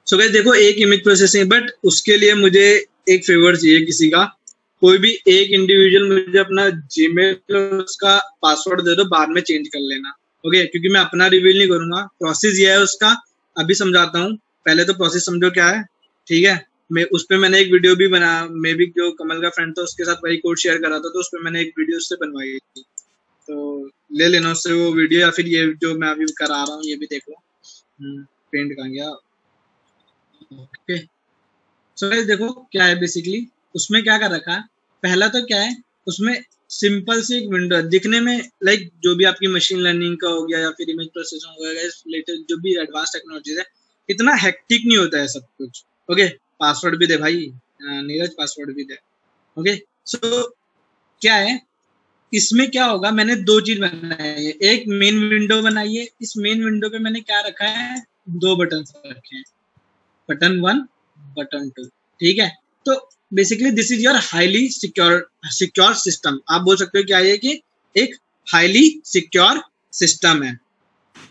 सो गाइस देखो एक इमेज प्रोसेसिंग, बट उसके लिए मुझे एक फेवर चाहिए किसी का, कोई भी एक इंडिविजुअल मुझे अपना जीमेल उसका पासवर्ड दे दो, बाद में चेंज कर लेना, ओके। क्योंकि मैं अपना रिवील नहीं करूंगा, प्रोसेस ये है उसका, अभी समझाता हूँ, पहले तो प्रोसेस समझो क्या है, ठीक है। मैं उस पर मैंने एक वीडियो भी बना, मे भी जो कमल का फ्रेंड था उसके साथ वही कोड शेयर करा था, तो उस पर मैंने एक वीडियो उससे बनवाई थी, तो ले लेना उससे वो वीडियो, या फिर ये जो मैं अभी करा रहा हूँ ये भी देख लो। पेंट कहाँ गया, ओके। सो गाइस देखो क्या है बेसिकली, उसमें क्या कर रखा है, पहला तो क्या है उसमें, सिंपल सी एक विंडो दिखने में, लाइक जो भी आपकी मशीन लर्निंग का हो गया या फिर इमेज प्रोसेसिंग हो गया, लेटेस्ट जो भी एडवांस टेक्नोलॉजीज है, इतना हेक्टिक नहीं होता है सब कुछ, ओके। पासवर्ड भी दे भाई नीरज, पासवर्ड भी दे, ओके। सो क्या है इसमें, क्या होगा, मैंने 2 चीज बनाई है, एक मेन विंडो बनाई है, इस मेन विंडो पे मैंने क्या रखा है, 2 बटन रखे हैं, बटन 1 बटन 2, ठीक है। तो basically this is your highly secure system, आप बोल सकते हो क्या है कि एक हाईली सिक्योर सिस्टम है,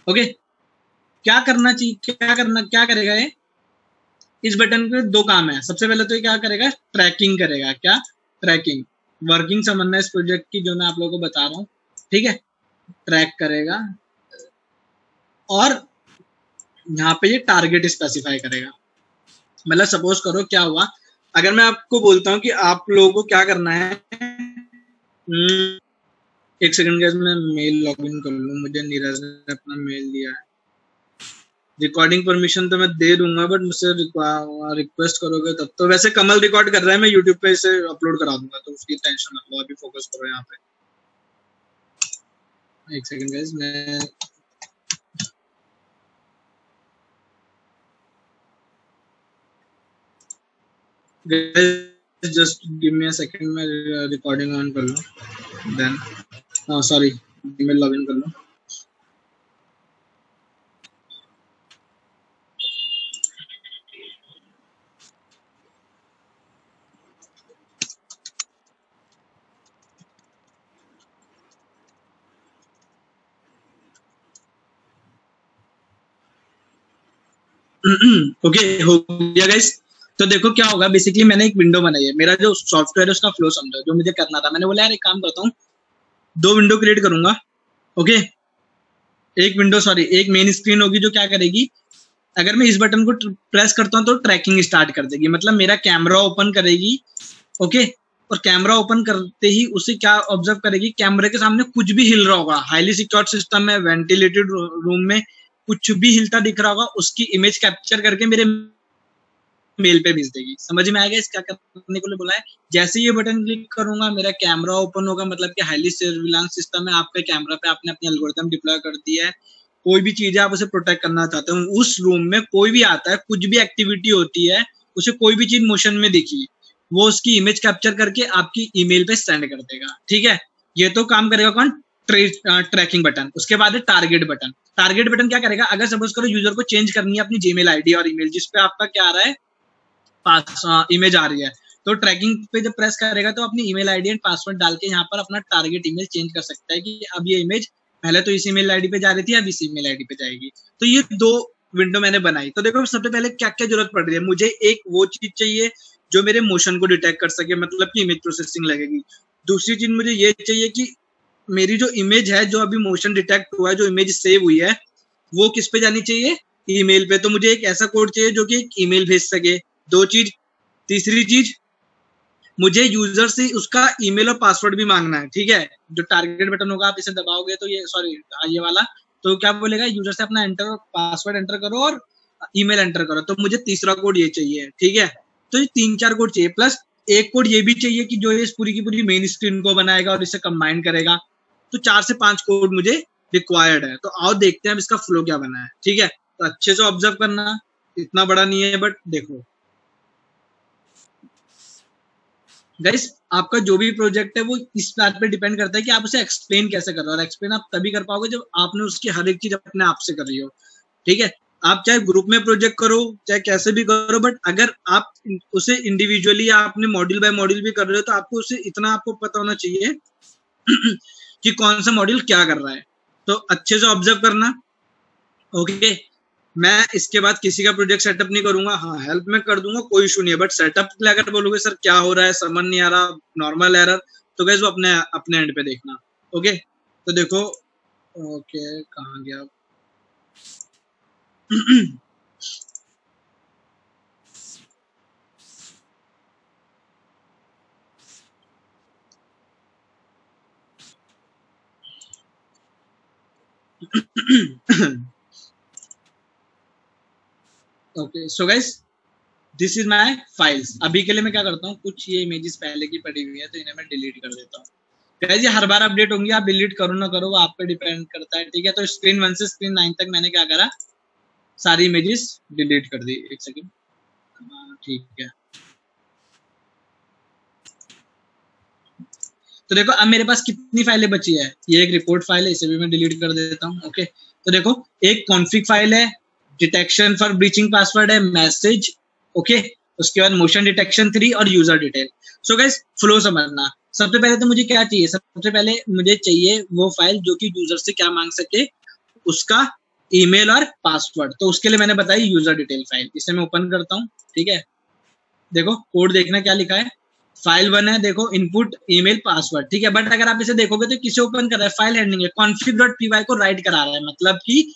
ओके। क्या करना चाहिए, क्या करेगा ये, इस बटन के 2 काम है, सबसे पहले तो ये क्या करेगा, ट्रैकिंग करेगा, क्या ट्रैकिंग, वर्किंग समझना इस प्रोजेक्ट की जो मैं आप लोगों को बता रहा हूँ, ठीक है। ट्रैक करेगा और यहाँ पे ये टारगेट स्पेसिफाई करेगा, मतलब सपोज करो क्या हुआ, अगर मैं आपको बोलता हूँ कि आप लोगों को क्या करना है, एक सेकंड गाइस मैं मेल लॉगिन कर लूँ, मुझे नीरज ने अपना मेल दिया है, रिकॉर्डिंग परमिशन तो मैं दे दूंगा, बट मुझसे रिक्वेस्ट करोगे तब तो, वैसे कमल रिकॉर्ड कर रहा है, मैं यूट्यूब पे इसे अपलोड करा दूंगा, तो उसकी टेंशन मत लो, अभी फोकस करो यहाँ पे। एक सेकंड गाइस मैं just give me a second, मैं रिकॉर्डिंग ऑन कर लूँ, देन सॉरी ईमेल लॉगिन कर लूँ। ओके हो गया गाइस। तो देखो क्या होगा, बेसिकली मैंने एक विंडो बनाई है, मेरा जो सॉफ्टवेयर है उसका फ्लो समझो, जो मुझे करना था। मैंने बोला यार एक काम करता हूँ, दो विंडो क्रिएट करूंगा। ओके, एक मेन स्क्रीन होगी जो क्या करेगी, अगर मैं इस बटन को प्रेस करता हूँ तो ट्रैकिंग स्टार्ट कर देगी, मतलब मेरा कैमरा ओपन करेगी। ओके, और कैमरा ओपन करते ही उसे क्या ऑब्जर्व करेगी, कैमरे के सामने कुछ भी हिल रहा होगा, हाईली सिक्योर्ड सिस्टम है, वेंटिलेटेड रूम में कुछ भी हिलता दिख रहा होगा, उसकी इमेज कैप्चर करके मेरे मेल पे भेज देगी। समझ में आएगा इस क्या करने को बोला है। जैसे ये बटन क्लिक करूंगा मेरा कैमरा ओपन होगा, मतलब कि हाईली सर्विलांस सिस्टम है, आपके कैमरा पे आपने अपनी एल्गोरिथम डिप्लॉय कर दिया है। कोई भी चीज आप उसे प्रोटेक्ट करना चाहते हो, उस रूम में कोई भी आता है, कुछ भी एक्टिविटी होती है, उसे कोई भी चीज मोशन में दिखी, वो उसकी इमेज कैप्चर करके आपकी ईमेल पे सेंड कर देगा। ठीक है, ये तो काम करेगा कौन, ट्रैकिंग बटन। उसके बाद है टारगेट बटन। टारगेट बटन क्या करेगा, अगर सपोज करो यूजर को चेंज करनी है अपनी जीमेल आईडी और ईमेल जिसपे आपका क्या आ रहा है, पास इमेज आ रही है, तो ट्रैकिंग पे जब प्रेस करेगा तो अपनी ईमेल आईडी एंड पासवर्ड डाल के यहाँ पर अपना टारगेट ईमेल चेंज कर सकता है कि अब ये इमेज पहले तो इस ईमेल आईडी पे जा रही थी, अब इस ईमेल आईडी पे जाएगी। तो ये दो विंडो मैंने बनाई। तो देखो सबसे पहले क्या क्या जरूरत पड़ रही है, मुझे एक वो चीज चाहिए जो मेरे मोशन को डिटेक्ट कर सके, मतलब कि इमेज प्रोसेसिंग लगेगी। दूसरी चीज मुझे ये चाहिए कि मेरी जो इमेज है, जो अभी मोशन डिटेक्ट हुआ है, जो इमेज सेव हुई है, वो किस पे जानी चाहिए, ईमेल पे। तो मुझे एक ऐसा कोड चाहिए जो कि एक ईमेल भेज सके। दो चीज। तीसरी चीज, मुझे यूजर से उसका ईमेल और पासवर्ड भी मांगना है। ठीक है, जो टारगेट बटन होगा आप इसे दबाओगे तो ये वाला, तो क्या बोलेगा, यूजर से अपना एंटर और पासवर्ड एंटर करो और ईमेल एंटर करो। तो मुझे तीसरा कोड ये चाहिए। ठीक है, तो ये 3-4 कोड चाहिए, प्लस एक कोड ये भी चाहिए कि जो इस पूरी की पूरी मेन स्क्रीन को बनाएगा और इसे कंबाइन करेगा। तो 4 से 5 कोड मुझे रिक्वायर्ड है। तो आओ देखते हैं अब इसका फ्लो क्या बना है। ठीक है, तो अच्छे से ऑब्जर्व करना, इतना बड़ा नहीं है बट देखो गाइस, आपका जो भी प्रोजेक्ट है वो इस बात पे डिपेंड करता है कि आप उसे एक्सप्लेन कैसे कर रहे हो, और एक्सप्लेन आप तभी कर पाओगे जब आपने उसकी हर एक चीज अपने आप से कर रही हो। ठीक है, आप चाहे ग्रुप में प्रोजेक्ट करो चाहे कैसे भी करो, बट अगर आप उसे इंडिविजुअली आपने मॉड्यूल बाय मॉड्यूल भी कर रहे हो तो आपको उसे इतना आपको पता होना चाहिए कि कौन सा मॉड्यूल क्या कर रहा है। तो अच्छे से ऑब्जर्व करना। ओके, मैं इसके बाद किसी का प्रोजेक्ट सेटअप नहीं करूंगा। हाँ, हेल्प में कर दूंगा, कोई इशू नहीं है, बट सेटअप के लिए अगर बोलोगे सर क्या हो रहा है, समझ नहीं आ रहा, नॉर्मल एरर, तो गाइस वो अपने अपने एंड पे देखना। ओके, तो देखो, ओके कहाँ गया okay, so guys this is my files. अभी के लिए मैं क्या करता हूँ, कुछ ये इमेजेस पहले की पड़ी हुई है तो इन्हें मैं डिलीट कर देता हूँ। गाइस ये हर बार अपडेट होंगी, आप डिलीट करो ना करो वो आप पे डिपेंड करता है। ठीक है, तो स्क्रीन 1 से स्क्रीन 9 तक मैंने क्या करा, सारी इमेजेस डिलीट कर दी। एक सेकंड, ठीक है। तो देखो अब मेरे पास कितनी फाइलें बची है, ये एक रिपोर्ट फाइल है, इसे भी मैं डिलीट कर देता हूँ। ओके, तो देखो एक कॉन्फ़िग फाइल है, डिटेक्शन फॉर ब्रीचिंग पासवर्ड है, मैसेज। ओके, उसके बाद मोशन डिटेक्शन 3 और user detail. So guys flow समझना, सबसे पहले तो मुझे क्या चाहिए, सबसे पहले मुझे चाहिए वो फाइल जो कि यूजर से क्या मांग सके, उसका ईमेल और पासवर्ड। तो उसके लिए मैंने बताई यूजर डिटेल फाइल, इसे मैं ओपन करता हूँ। ठीक है, देखो कोड देखना क्या लिखा है, फाइल 1 है, देखो इनपुट ईमेल पासवर्ड। ठीक है, बट अगर आप इसे देखोगे तो किसे ओपन कर रहा है, फाइल हैंडलिंग है, config.py को राइट करा रहा है, मतलब कि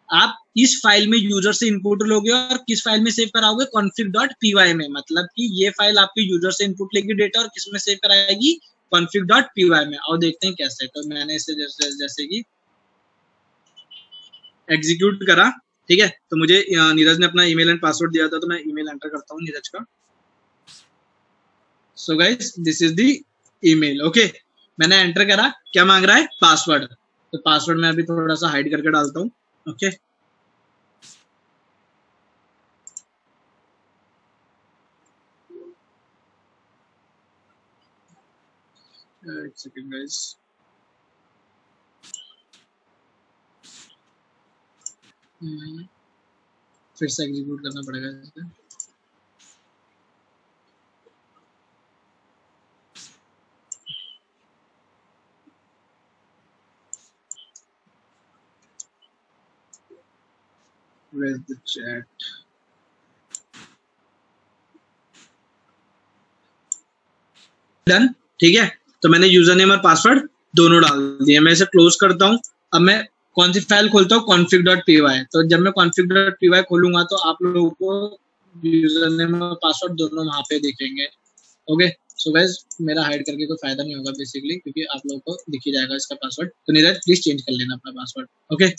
आप इस फाइल में यूजर से इनपुट लोगे और किस फाइल में सेव कराओगे, config.py में, मतलब कि ये फाइल आपकी यूजर से इनपुट लेगी डेटा और किस में सेव कराएगी, config.py में। और देखते हैं कैसे। तो मैंने इसे जैसे कि एग्जीक्यूट करा। ठीक है, तो मुझे नीरज ने अपना ईमेल एंड पासवर्ड दिया था, तो मैं ईमेल एंटर करता हूँ नीरज का। So guys this is the email. Okay, मैंने एंटर करा, क्या मांग रहा है, पासवर्ड। तो पासवर्ड मैं अभी थोड़ा सा हाइड करके डालता हूँ। ओके, एक सेकंड गाइस, फिर से एग्जीक्यूट करना पड़ेगा इसे। Where's the chat? डन, ठीक है। तो मैंने यूजर नेम और पासवर्ड दोनों डाल दिए। मैं इसे क्लोज करता हूँ। अब मैं कौन सी फाइल खोलता हूँ, config.py। तो जब मैं config.py खोलूंगा तो आप लोगों को यूजर नेम और पासवर्ड दोनों वहां पे दिखेंगे। ओके, सो गाइस मेरा हाइड करके कोई फायदा नहीं होगा बेसिकली, क्योंकि आप लोगों को दिख ही जाएगा इसका पासवर्ड। तो नीरज प्लीज चेंज कर लेना अपना पासवर्ड। ओके,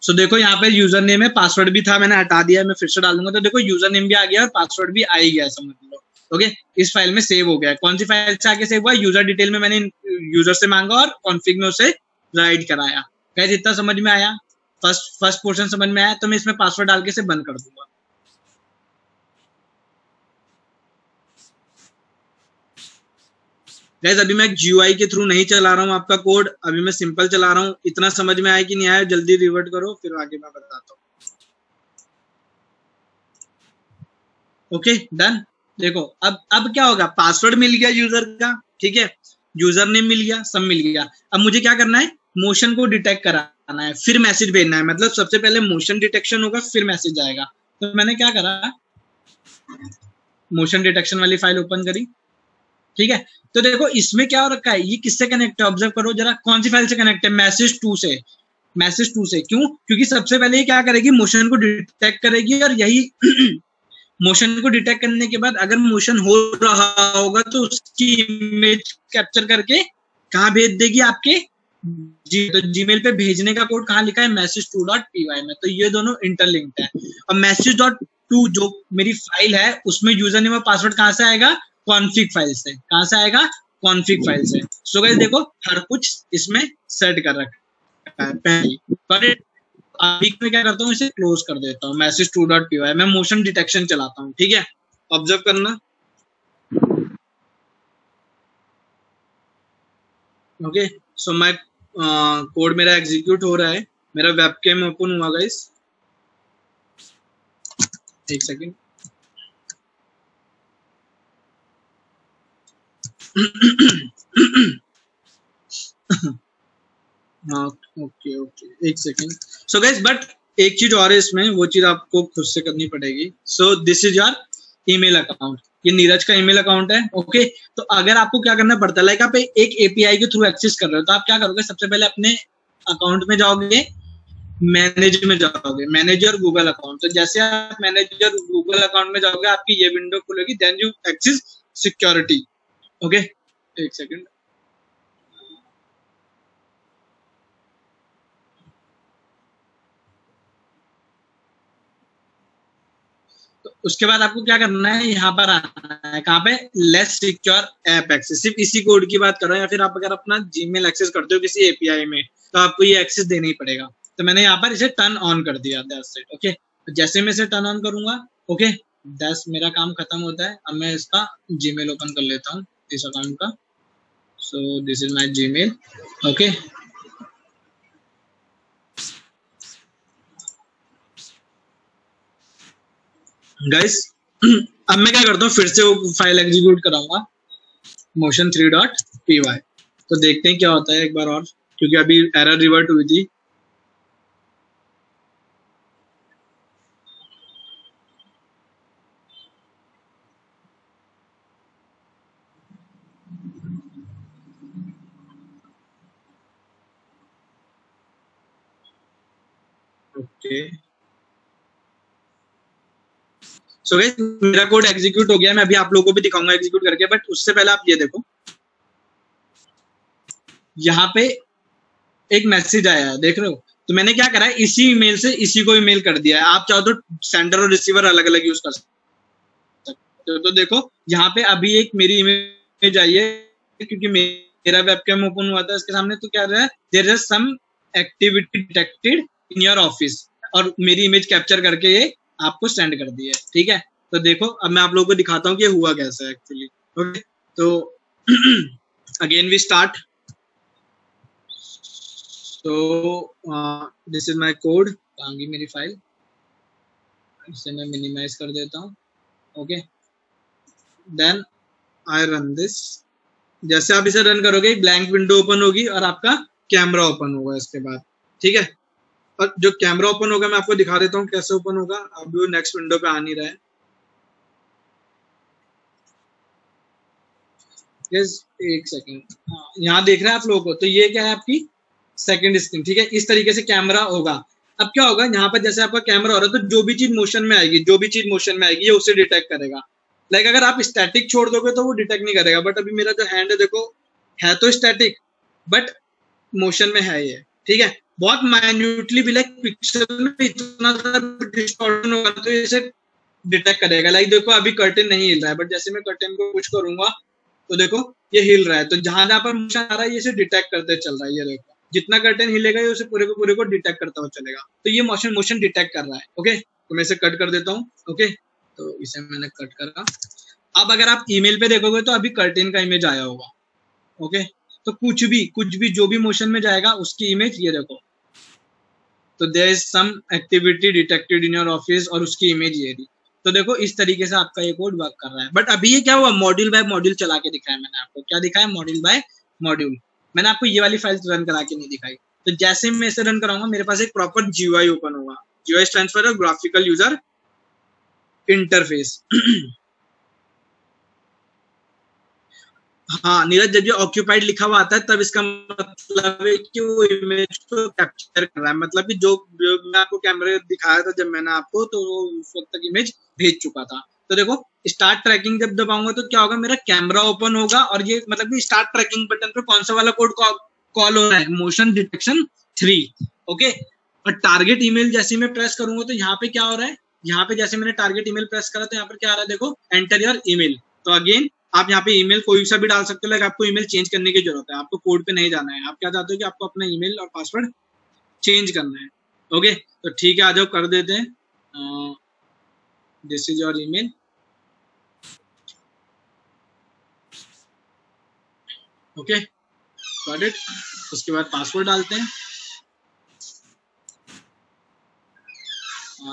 सो देखो यहाँ पे यूजर नेम है, पासवर्ड भी था, मैंने हटा दिया है। मैं फिर से डालूंगा तो देखो यूजर नेम भी आ गया और पासवर्ड भी आ ही गया, समझ लो। ओके, इस फाइल में सेव हो गया। कौन सी फाइल से आगे सेव हुआ, यूजर डिटेल में मैंने यूजर से मांगा और कॉन्फ़िग में उसे राइट कराया। गाइस इतना समझ में आया, फर्स्ट पोर्शन समझ में आया। तो मैं इसमें पासवर्ड डाल के इसे बंद कर दूंगा। गाइस अभी मैं GUI के थ्रू नहीं चला रहा हूँ आपका कोड, अभी मैं सिंपल चला रहा हूँ। इतना समझ में आया कि नहीं आया, जल्दी रिवर्ट करो, फिर आगे मैं बताता हूँ। Okay done. देखो अब क्या होगा, पासवर्ड मिल गया यूजर का, ठीक है, यूजर नेम मिल गया, सब मिल गया। अब मुझे क्या करना है, मोशन को डिटेक्ट कराना है, फिर मैसेज भेजना है। मतलब सबसे पहले मोशन डिटेक्शन होगा, फिर मैसेज आएगा। तो मैंने क्या करा, मोशन डिटेक्शन वाली फाइल ओपन करी, ठीक है। तो देखो इसमें क्या हो रखा है, ये किससे कनेक्ट है, ऑब्जर्व करो जरा, कौन सी फाइल से कनेक्ट है, मैसेज 2 से। मैसेज 2 से क्यों, क्योंकि सबसे पहले ये क्या करेगी, मोशन को डिटेक्ट करेगी, और यही मोशन को डिटेक्ट करने के बाद अगर मोशन हो रहा होगा तो उसकी इमेज कैप्चर करके कहाँ भेज देगी, आपके तो जीमेल पे भेजने का कोड कहाँ लिखा है, message2.py में। तो ये दोनों इंटरलिंक्ड है। और message.2 जो मेरी फाइल है उसमें यूजर नेम और पासवर्ड कहाँ से आएगा, कॉन्फ़िग फाइल से। कहाँ से आएगा, कॉन्फ़िग फाइल से। सो गाइस देखो हर कुछ इसमें सेट कर रखा है पहले। अभी मैं क्या करता हूँ, इसे क्लोज कर देता हूँ, message2.py। मैं मोशन डिटेक्शन चलाता हूँ, ठीक है, ऑब्जर्व करना। ओके, सो मैं कोड मेरा एग्जीक्यूट हो रहा है, मेरा वेबकैम ओपन हुआ गाइस, एक सेकेंड। हाँ ओके ओके, एक सेकेंड। सो गाइस बट एक चीज और है इसमें, वो चीज आपको खुद से करनी पड़ेगी। सो this is your email account, ये नीरज का ईमेल अकाउंट है। ओके, तो अगर आपको क्या करना पड़ता है, लाइक आप एक एपीआई के थ्रू एक्सेस कर रहे हो, तो आप क्या करोगे, सबसे पहले अपने अकाउंट में जाओगे, मैनेज में जाओगे, मैनेजर गूगल अकाउंट। तो जैसे आप मैनेजर गूगल अकाउंट में जाओगे, आपकी ये विंडो खुलेगी, then you access security. Okay, एक सेकेंड। तो उसके बाद आपको क्या करना है, यहाँ पर आना है, कहाँ पे, लेस सिक्योर ऐप एक्सेस। सिर्फ इसी कोड की बात कर रहा हूँ, या फिर आप अगर अपना जीमेल एक्सेस करते हो किसी एपीआई में, तो आपको ये एक्सेस देना ही पड़ेगा। तो मैंने यहाँ पर इसे टर्न ऑन कर दिया, दैट्स इट। ओके, जैसे मैं इसे टर्न ऑन करूंगा, ओके, दैट्स मेरा काम खत्म होता है। अब मैं इसका जीमेल ओपन कर लेता हूँ, इस अकाउंट का। सो this is my Gmail. Okay, guys अब मैं क्या करता हूँ, फिर से वो फाइल एग्जीक्यूट कराऊंगा, motion3.py। तो देखते हैं क्या होता है एक बार और, क्योंकि अभी एरर रिवर्ट हुई थी। ओके, सो गाइस मेरा कोड एग्जीक्यूट हो गया, मैं अभी आप लोगों को भी दिखाऊंगा एग्जीक्यूट करके। बट उससे पहले आप ये देखो, यहाँ पे एक मैसेज आया है, देख रहे हो। तो मैंने क्या करा है, इसी ईमेल से इसी को ईमेल कर दिया है। आप चाहो तो सेंडर और रिसीवर अलग अलग यूज कर सकते हो। तो देखो यहाँ पे अभी एक मेरी इमेज आई है, क्योंकि मेरा वेबकैम ओपन हुआ था इसके सामने। तो क्या रहा है, there is some activity detected in your office, और मेरी इमेज कैप्चर करके ये आपको सेंड कर दी है, ठीक है। तो देखो अब मैं आप लोगों को दिखाता हूँ कि ये हुआ कैसे है एक्चुअली। ओके, तो अगेन वी स्टार्ट। तो दिस इज माय कोड, आगे मेरी फाइल, इसे मैं मिनिमाइज कर देता हूँ। Okay, then I run this. जैसे आप इसे रन करोगे, ब्लैंक विंडो ओपन होगी और आपका कैमरा ओपन होगा इसके बाद, ठीक है। और जो कैमरा ओपन होगा मैं आपको दिखा देता हूँ कैसे ओपन होगा। अभी वो नेक्स्ट विंडो पे आ नहीं रहा है। एक सेकेंड, यहाँ देख रहे हैं आप लोगों को, तो ये क्या है आपकी सेकंड स्क्रीन, ठीक है। इस तरीके से कैमरा होगा। अब क्या होगा यहाँ पर, जैसे आपका कैमरा हो रहा है तो जो भी चीज मोशन में आएगी, जो भी चीज मोशन में आएगी ये उसे डिटेक्ट करेगा। लाइक अगर आप स्टैटिक छोड़ दोगे तो वो डिटेक्ट नहीं करेगा, बट अभी मेरा जो हैंड है देखो, है तो स्टैटिक बट मोशन में है ये, ठीक है। बहुत माइन्यूटली भी लाइक पिक्सल में इतना डिस्टॉर्शन होगा तो इसे डिटेक्ट करेगा। लाइक देखो अभी कर्टेन नहीं हिल रहा है, बट जैसे मैं कर्टेन को कुछ करूंगा तो देखो ये हिल रहा है, तो जहां जहां पर मोशन आ रहा है ये इसे डिटेक्ट करते चल रहा है। ये देखो जितना कर्टेन हिलेगा ये उसे पूरे को डिटेक्ट करता हुआ चलेगा, तो ये मोशन डिटेक्ट कर रहा है। ओके, तो मैं इसे कट कर देता हूँ। ओके, तो इसे मैंने कट करा। अब अगर आप ईमेल पे देखोगे तो अभी कर्टेन का इमेज आया होगा। ओके, तो कुछ भी जो भी मोशन में जाएगा उसकी इमेज ये देखो, तो there is some activity detected in your office और उसकी इमेज ये रही। तो देखो इस तरीके से आपका ये कोड वर्क कर रहा है। बट अभी ये क्या हुआ, मॉड्यूल बाय मॉड्यूल चला के दिखाया मैंने आपको। क्या दिखाया, मॉड्यूल बाय मॉड्यूल। मैंने आपको ये वाली फाइल रन करा के नहीं दिखाई। तो जैसे मैं इसे रन कराऊंगा मेरे पास एक प्रॉपर GUI ओपन होगा। GUI stands for graphical user interface. हाँ नीरज, जब ये ऑक्यूपाइड लिखा हुआ आता है तब इसका मतलब है कि वो इमेज को कैप्चर कर रहा है। मतलब कि जो मैं आपको कैमरे दिखाया था जब मैंने आपको, तो वो उस वक्त तक इमेज भेज चुका था। तो देखो स्टार्ट ट्रैकिंग जब दबाऊंगा तो क्या होगा, मेरा कैमरा ओपन होगा और ये मतलब कि स्टार्ट ट्रैकिंग बटन पे कौन सा वाला कोड कॉल हो रहा है, मोशन डिटेक्शन 3। ओके, और टारगेट ईमेल जैसे मैं प्रेस करूंगा तो यहाँ पे क्या हो रहा है, यहाँ पे जैसे मैंने टारगेट ईमेल प्रेस करा तो यहाँ पर क्या आ रहा है देखो, एंटर योर ईमेल। तो अगेन आप यहाँ पे ईमेल कोई सा भी डाल सकते हो। लाइक आपको ईमेल चेंज करने की जरूरत है, आपको कोड पे नहीं जाना है। आप क्या चाहते हो कि आपको अपना ईमेल और पासवर्ड चेंज करना है। ओके, तो ठीक है, आ जाओ कर देते हैं। This is your email. Okay, got it. उसके बाद पासवर्ड डालते हैं।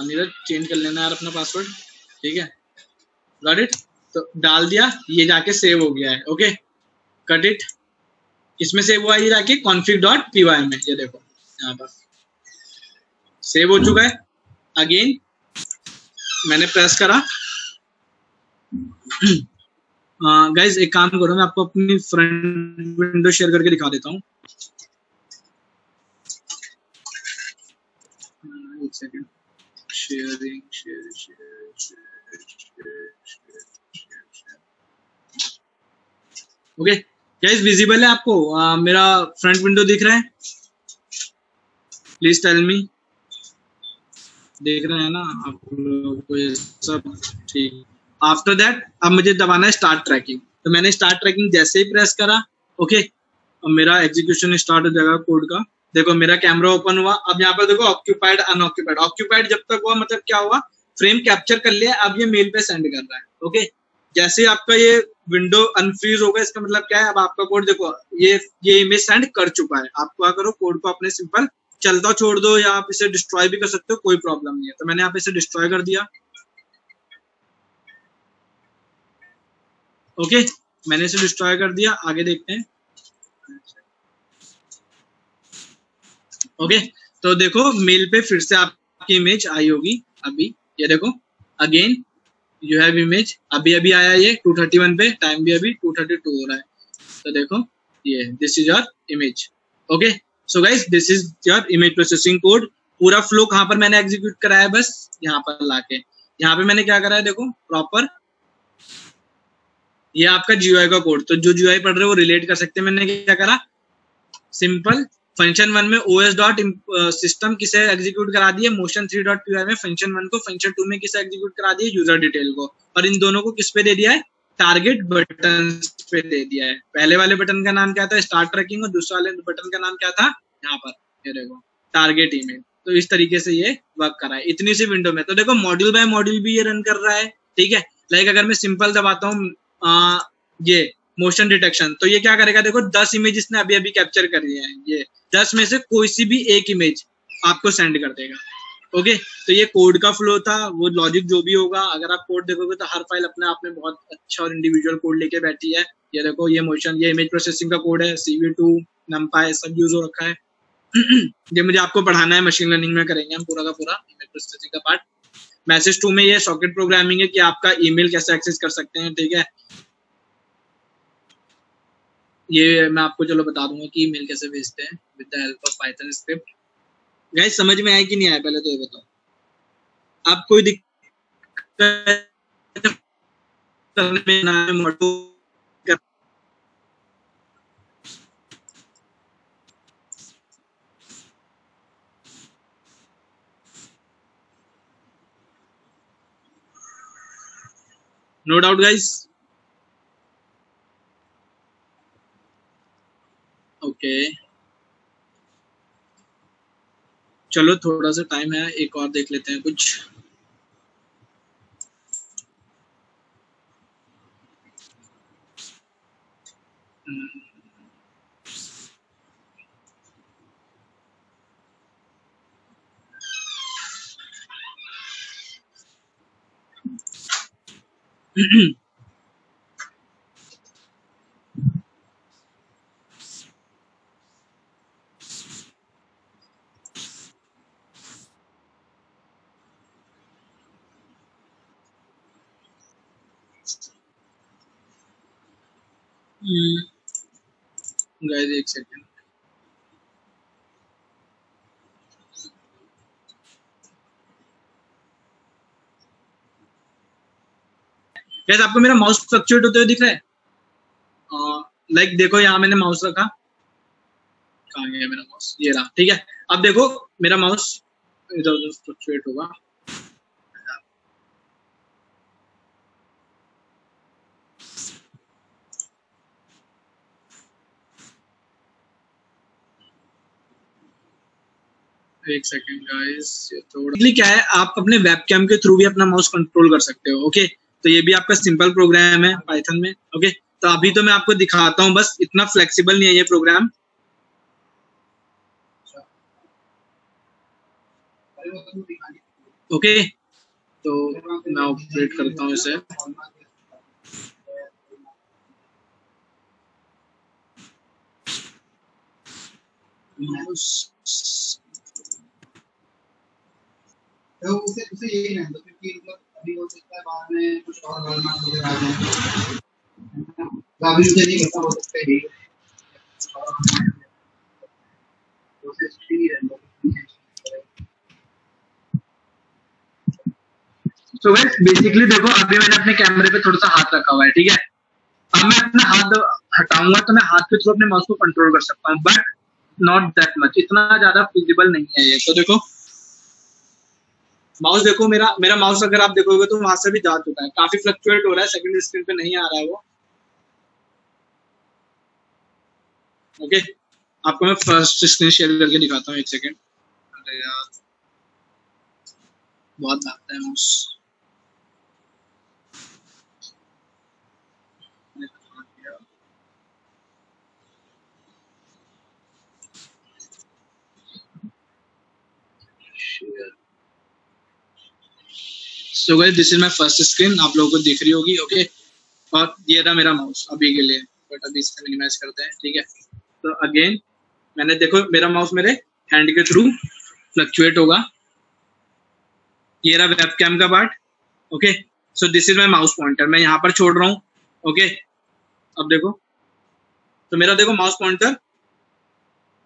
नीरज चेंज कर लेना यार अपना पासवर्ड, ठीक है, गॉट इट। तो डाल दिया, ये जाके सेव हो गया है। Okay, cut it. इसमें सेव हुआ ये जाके config.py में, ये देखो यहाँ पर सेव हो चुका है। अगेन मैंने प्रेस करा। गाइज एक काम करो, मैं आपको अपनी फ्रंट विंडो शेयर करके दिखा देता हूँ। एक second, sharing okay guys, visible है आपको? मेरा फ्रंट विंडो दिख रहा है? प्लीज टेल मी, देख रहे हैं ना आप लोग को ये सब? ठीक। आफ्टर दैट अब मुझे दबाना है स्टार्ट ट्रैकिंग। तो मैंने स्टार्ट ट्रैकिंग जैसे ही प्रेस करा, ओके, अब मेरा एग्जीक्यूशन स्टार्ट हो जाएगा कोड का। देखो मेरा कैमरा ओपन हुआ। अब यहाँ पर देखो ऑक्यूपाइड अनऑक्यूपाइड। ऑक्यूपाइड जब तक हुआ मतलब क्या हुआ, फ्रेम कैप्चर कर लिया, अब ये मेल पे सेंड कर रहा है। ओके, जैसे ही आपका ये विंडो अनफ्रीज होगा इसका मतलब क्या है, अब आपका कोड देखो ये इमेज सेंड कर चुका है। आप क्या करो, कोड को अपने सिंपल चलता छोड़ दो या आप इसे डिस्ट्रॉय भी कर सकते हो, कोई प्रॉब्लम नहीं है। तो मैंने यहाँ पे इसे डिस्ट्रॉय कर दिया। ओके, मैंने इसे डिस्ट्रॉय कर दिया। आगे देखते हैं। ओके, तो देखो मेल पे फिर से आपकी इमेज आई होगी अभी। ये देखो अगेन यू हैव इमेज, अभी अभी आया ये 231 पे, टाइम भी अभी 232 हो रहा है। तो देखो ये this is your image. Okay, so guys this is your image processing code. पूरा फ्लो कहाँ पर मैंने एग्जीक्यूट कराया, बस यहाँ पर लाके। यहाँ पे मैंने क्या करा है देखो प्रॉपर, ये आपका GUI का कोड। तो जो GUI पढ़ रहे हो वो रिलेट कर सकते हैं। मैंने क्या करा, सिंपल फंक्शन 1 में os डॉट सिस्टम किसे एग्जीक्यूट करा दिए, मोशन 3.py में फंक्शन 1 को, फंक्शन 2 में किसे एग्जीक्यूट करा दिए, यूजर डिटेल को, और इन दोनों को किस पे दे दिया है, टारगेट बटन पे दे दिया है। पहले वाले बटन का नाम क्या था, स्टार्ट ट्रैकिंग, और दूसरे वाले बटन का नाम क्या था, यहाँ पर ये देखो टारगेट ईमेल। तो इस तरीके से ये वर्क करा है इतनी सी विंडो में। तो देखो मॉड्यूल बाय मॉड्यूल भी ये रन कर रहा है, ठीक है। लाइक अगर मैं सिंपल दबाता हूँ ये मोशन डिटेक्शन, तो ये क्या करेगा देखो 10 इमेज इसने अभी अभी कैप्चर करी है, ये 10 में से कोई सी भी एक इमेज आपको सेंड कर देगा। ओके, तो ये कोड का फ्लो था, वो लॉजिक जो भी होगा। अगर आप कोड देखोगे तो हर फाइल अपने आप में बहुत अच्छा और इंडिविजुअल कोड लेके बैठी है। ये देखो ये मोशन, ये इमेज प्रोसेसिंग का कोड है, CV2 NumPy सब यूज हो रखा है। ये मुझे आपको पढ़ाना है, मशीन लर्निंग में करेंगे हम पूरा का पूरा इमेज प्रोसेसिंग का पार्ट। मैसेज 2 में ये सॉकेट प्रोग्रामिंग है कि आपका ईमेल कैसे एक्सेस कर सकते हैं, ठीक है। ये मैं आपको चलो बता दूंगा कि ईमेल कैसे भेजते हैं with the help of Python script. Guys समझ में आया कि नहीं आया पहले तो ये बताओ। आप कोई दिक्कत करने में ना मोटो नो डाउट गाइस। ओके चलो थोड़ा सा टाइम है, एक और देख लेते हैं कुछ। गाइस एक सेकंड। गाइस आपको मेरा माउस फ्लक्चुएट होते हुए दिख रहा है? लाइक देखो यहाँ मैंने माउस रखा, कहाँ गया मेरा माउस, ये रहा, ठीक है। अब देखो मेरा माउस इधर उधर फ्लक्चुएट होगा। एक सेकंड गाइस, ये थोड़ा क्या है, आप अपने वेबकैम के थ्रू भी अपना माउस कंट्रोल कर सकते हो। ओके तो ये भी आपका सिंपल प्रोग्राम है पाइथन में। ओके तो अभी तो मैं आपको दिखाता हूँ, बस इतना फ्लेक्सिबल नहीं है ये प्रोग्राम। ओके तो मैं ऑपरेट करता हूँ इसे। तो उसे यही रहता है क्योंकि मतलब अभी हो सकता है बाद में कुछ और गलत वगैरह आ जाए, अभी उसे नहीं पता हो सकता है प्रोसेस ठीक रहता है। तो गाइस बेसिकली देखो अभी मैंने अपने कैमरे पे थोड़ा सा हाथ रखा हुआ है, ठीक है। अब मैं अपना हाथ हटाऊंगा तो मैं हाथ के थ्रू अपने माउस को कंट्रोल कर सकता हूँ, बट नॉट दैट मच, इतना ज्यादा फिजिबल नहीं है ये। तो देखो माउस देखो, मेरा माउस अगर आप देखोगे तो वहां से भी जा चुका है, काफी फ्लक्चुएट हो रहा है, सेकंड स्क्रीन पे नहीं आ रहा है वो। ओके आपको मैं फर्स्ट स्क्रीन शेयर करके दिखाता हूँ, एक सेकंड। अरे यार बहुत भागता है mouse. So guys this is my first screen, आप लोगों को दिख रही होगी। ओके और ये रहा मेरा माउस अभी के लिए, बट अभी इसका मिनिमाइज करते हैं, ठीक है। तो अगेन मैंने देखो मेरा माउस मेरे हैंड के थ्रू फ्लक्चुएट होगा। ये रहा वेबकैम का part. Okay so this is my mouse pointer, मैं यहाँ पर छोड़ रहा हूँ। ओके अब देखो तो मेरा देखो माउस पॉइंटर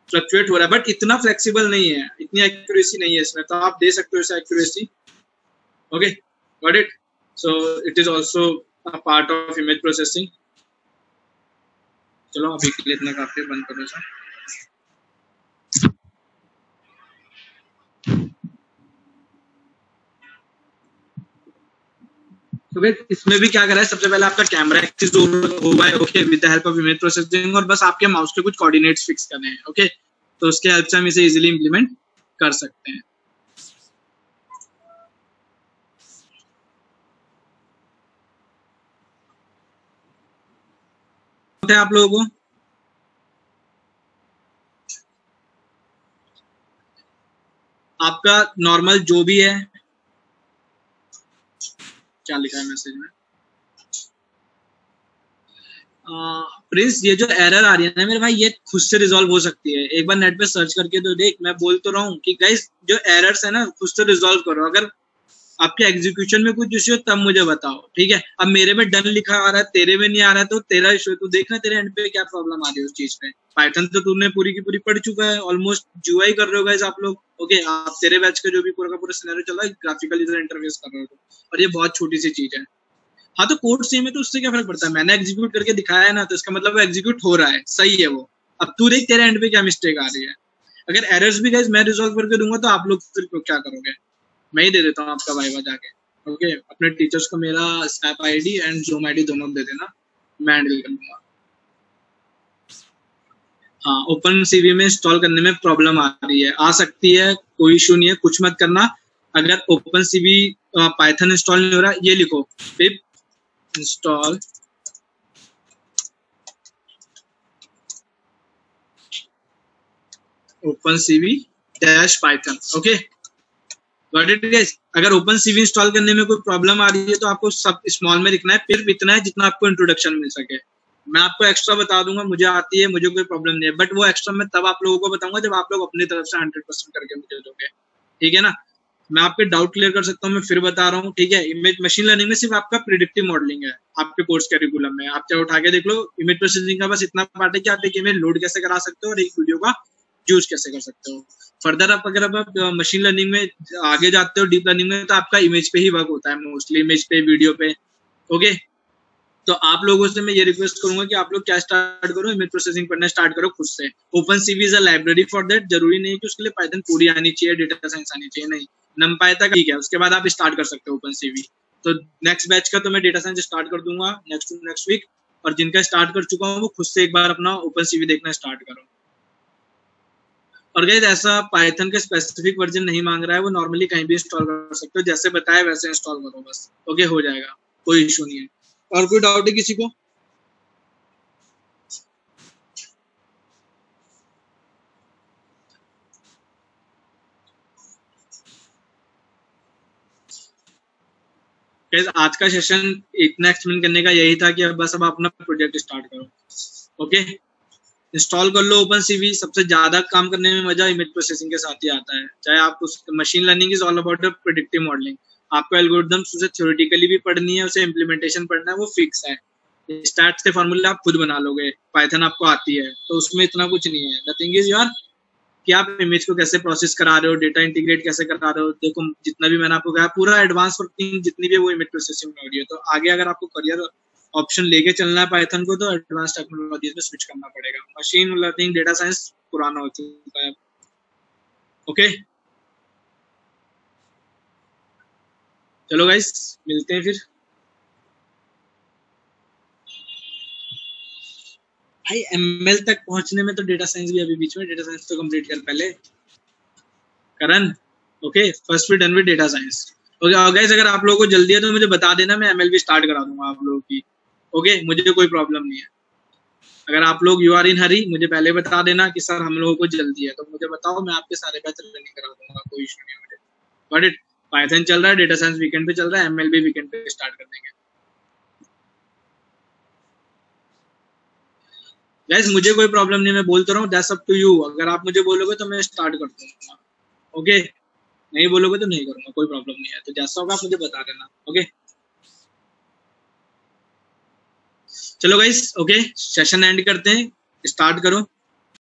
फ्लक्चुएट हो रहा है, बट इतना फ्लेक्सिबल नहीं है, इतनी एक्यूरेसी नहीं है इसमें, तो आप दे सकते हो इसे accuracy. Okay got it. So it is also a part of image processing. चलो अभी के लिए इतना काफी, बंद करो इसे। तो गाइस इसमें भी क्या करा है, सबसे पहले आपका कैमरा एक्सिस होगा है, okay with the help of image processing, और बस आपके माउस के कुछ कोऑर्डिनेट्स फिक्स करने हैं। ओके तो उसके हेल्प से हम इसे इजीली इंप्लीमेंट कर सकते हैं। आप लोगों को आपका नॉर्मल जो भी है, क्या लिखा है मैसेज में, प्रिंस ये जो एरर आ रही है ना मेरे भाई, ये खुद से रिजॉल्व हो सकती है। एक बार नेट पे सर्च करके तो देख, मैं बोल तो रहा हूँ कि गाइस जो एरर्स है ना खुद से रिजॉल्व करो। अगर आपके एग्जीक्यूशन में कुछ इश्यू हो तब मुझे बताओ, ठीक है। अब मेरे में डन लिखा आ रहा है, तेरे में नहीं आ रहा है, तो तेरा इश्यू, तू देखना तेरे एंड पे क्या प्रॉब्लम आ रही है उस चीज पे। पाइथन तो तूने पूरी की पूरी पढ़ चुका है, ऑलमोस्ट जुआई कर रहे हो गाइस आप लोग, ओके। आप तेरे बैच का जो भी पूरा का पूरा सिनेरियो चल रहा है, ग्राफिकल यूजर इंटरफेस कर रहे हो, और ये बहुत छोटी सी चीज है। हाँ तो कोड सेम है तो उससे क्या फर्क पड़ता है, मैंने एग्जीक्यूट करके दिखाया है ना, तो इसका मतलब वो एग्जीक्यूट हो रहा है, सही है वो। अब तू देख तेरे एंड पे क्या मिस्टेक आ रही है। अगर एरर्स भी गाइस मैं रिजॉल्व करके दूंगा तो आप लोग फिर क्या करोगे, मैं ही दे देता हूँ आपका वाइवा जाके, ओके। अपने टीचर्स को मेरा snap ID and zoom ID दोनों दे देना, मैं हैंडल कर लूंगा। हाँ, ओपन सीवी में इंस्टॉल करने में प्रॉब्लम आ रही है, आ सकती है, कोई इशू नहीं है, कुछ मत करना। अगर ओपन सीवी पाइथन इंस्टॉल नहीं हो रहा, ये लिखो पिप install open CV dash Python, okay. Got it guys. अगर ओपन सीवी इंस्टॉल करने में कोई प्रॉब्लम आ रही है तो आपको सब स्मॉल में लिखना है, फिर इतना है जितना आपको इंट्रोडक्शन मिल सके। मैं आपको एक्स्ट्रा बता दूंगा, मुझे आती है, मुझे कोई प्रॉब्लम नहीं है, बट वो एक्स्ट्रा मैं तब आप लोगों को बताऊंगा जब आप लोग अपनी तरफ से 100% करके मुझे दोगे, ठीक है ना। मैं आपके डाउट क्लियर कर सकता हूँ, मैं फिर बता रहा हूँ, ठीक है। इमेज मशीन लर्निंग में सिर्फ आपका प्रिडिक्टिव मॉडलिंग है आपके कोर्स कैरिकुलम में, आप चाहे उठा के देख लो। इमेज प्रोसेसिंग का बस इतना पार्ट है कि आप एक इमेज लोड कैसे करा सकते हो और एक वीडियो का यूज कैसे कर सकते हो। फर्दर आप अगर आप मशीन लर्निंग में आगे जाते हो, डीप लर्निंग में, तो आपका इमेज पे ही वर्क होता है मोस्टली, इमेज पे, वीडियो पे, ओके। तो आप लोगों से मैं ये रिक्वेस्ट करूंगा कि आप लोग क्या स्टार्ट करो, इमेज प्रोसेसिंग पढ़ना स्टार्ट करो खुद से। Open CV is a library for that, जरूरी नहीं है कि उसके लिए पाइथन पूरी आनी चाहिए, डेटा साइंस आनी चाहिए, नहीं। नमपाई तक ठीक है, उसके बाद आप स्टार्ट कर सकते हो ओपन सीवी। तो नेक्स्ट बैच का तो मैं डेटा साइंस स्टार्ट कर दूंगा नेक्स्ट वीक, और जिनका स्टार्ट कर चुका हूँ वो खुद से एक बार अपना ओपन सीवी देखना स्टार्ट करो। और गाइस ऐसा पाइथन का स्पेसिफिक वर्जन नहीं मांग रहा है, वो नॉर्मली कहीं भी इंस्टॉल कर सकते हो, जैसे बताया वैसे इंस्टॉल करो बस, ओके, हो जाएगा, कोई इशू नहीं है। और कोई डाउट है किसी को? गाइस आज का सेशन इतना एक्सप्लेन करने का यही था कि अब बस अब अपना प्रोजेक्ट स्टार्ट करो, ओके। इंस्टॉल कर लो ओपन सीवी। सबसे ज्यादा काम करने में मजा इमेज प्रोसेसिंग के साथ ही आता है, चाहे आप उस machine learning is all about predictive modelling. आपको एल्गोरिथम्स उसे थ्योरेटिकली भी पढ़नी है, उसे इम्प्लीमेंटेशन पढ़ना है, वो फिक्स है। स्टैट्स के फॉर्मूले आप खुद बना लोगे, पाइथन आपको आती है, तो उसमें इतना कुछ नहीं है। द थिंग इज यार कि आप इमेज को कैसे प्रोसेस करा रहे हो, डेटा इंटीग्रेट कैसे करा रहे हो। देखो जितना भी मैंने आपको कहा, पूरा एडवांस वर्किंग जितनी भी है वो इमेज प्रोसेसिंग में हो रही है। तो आगे अगर आपको करियर ऑप्शन लेके चलना है पाइथन को, तो एडवांस टेक्नोलॉजीज में स्विच करना पड़ेगा। मशीन लर्निंग, डेटा साइंस पुराना हो चुका है, ओके। चलो गाइस मिलते हैं फिर। भाई एमएल तक पहुंचने में तो डेटा साइंस भी अभी बीच में, डेटा साइंस तो कंप्लीट कर पहले Karan, okay. First we done with data science, okay. और गाइस अगर आप लोगों को जल्दी है तो मुझे बता देना, मैं एमएल भी स्टार्ट करा दूंगा आप लोगों की, ओके। मुझे कोई प्रॉब्लम नहीं है। अगर आप लोग यू आर इन हरी, मुझे पहले बता देना कि सर हम लोगों को जल्दी है, तो मुझे बताओ, मैं आपके सारे बैच रनिंग करा दूंगा, कोई इशू नहीं है मुझे। बट इट पाइथन चल रहा है, डेटा साइंस वीकेंड पे चल रहा है, एमएल भी वीकेंड पे स्टार्ट कर देंगे। गाइस मुझे कोई प्रॉब्लम नहीं, मैं बोलता रहा हूँ, दैट्स अप टू यू। अगर आप मुझे बोलोगे तो मैं स्टार्ट कर दूंगा, ओके। नहीं बोलोगे तो नहीं करूंगा, कोई प्रॉब्लम नहीं है। तो जैसा होगा आप मुझे बता देना, ओके। चलो गाइस, ओके, सेशन एंड करते हैं, स्टार्ट करो।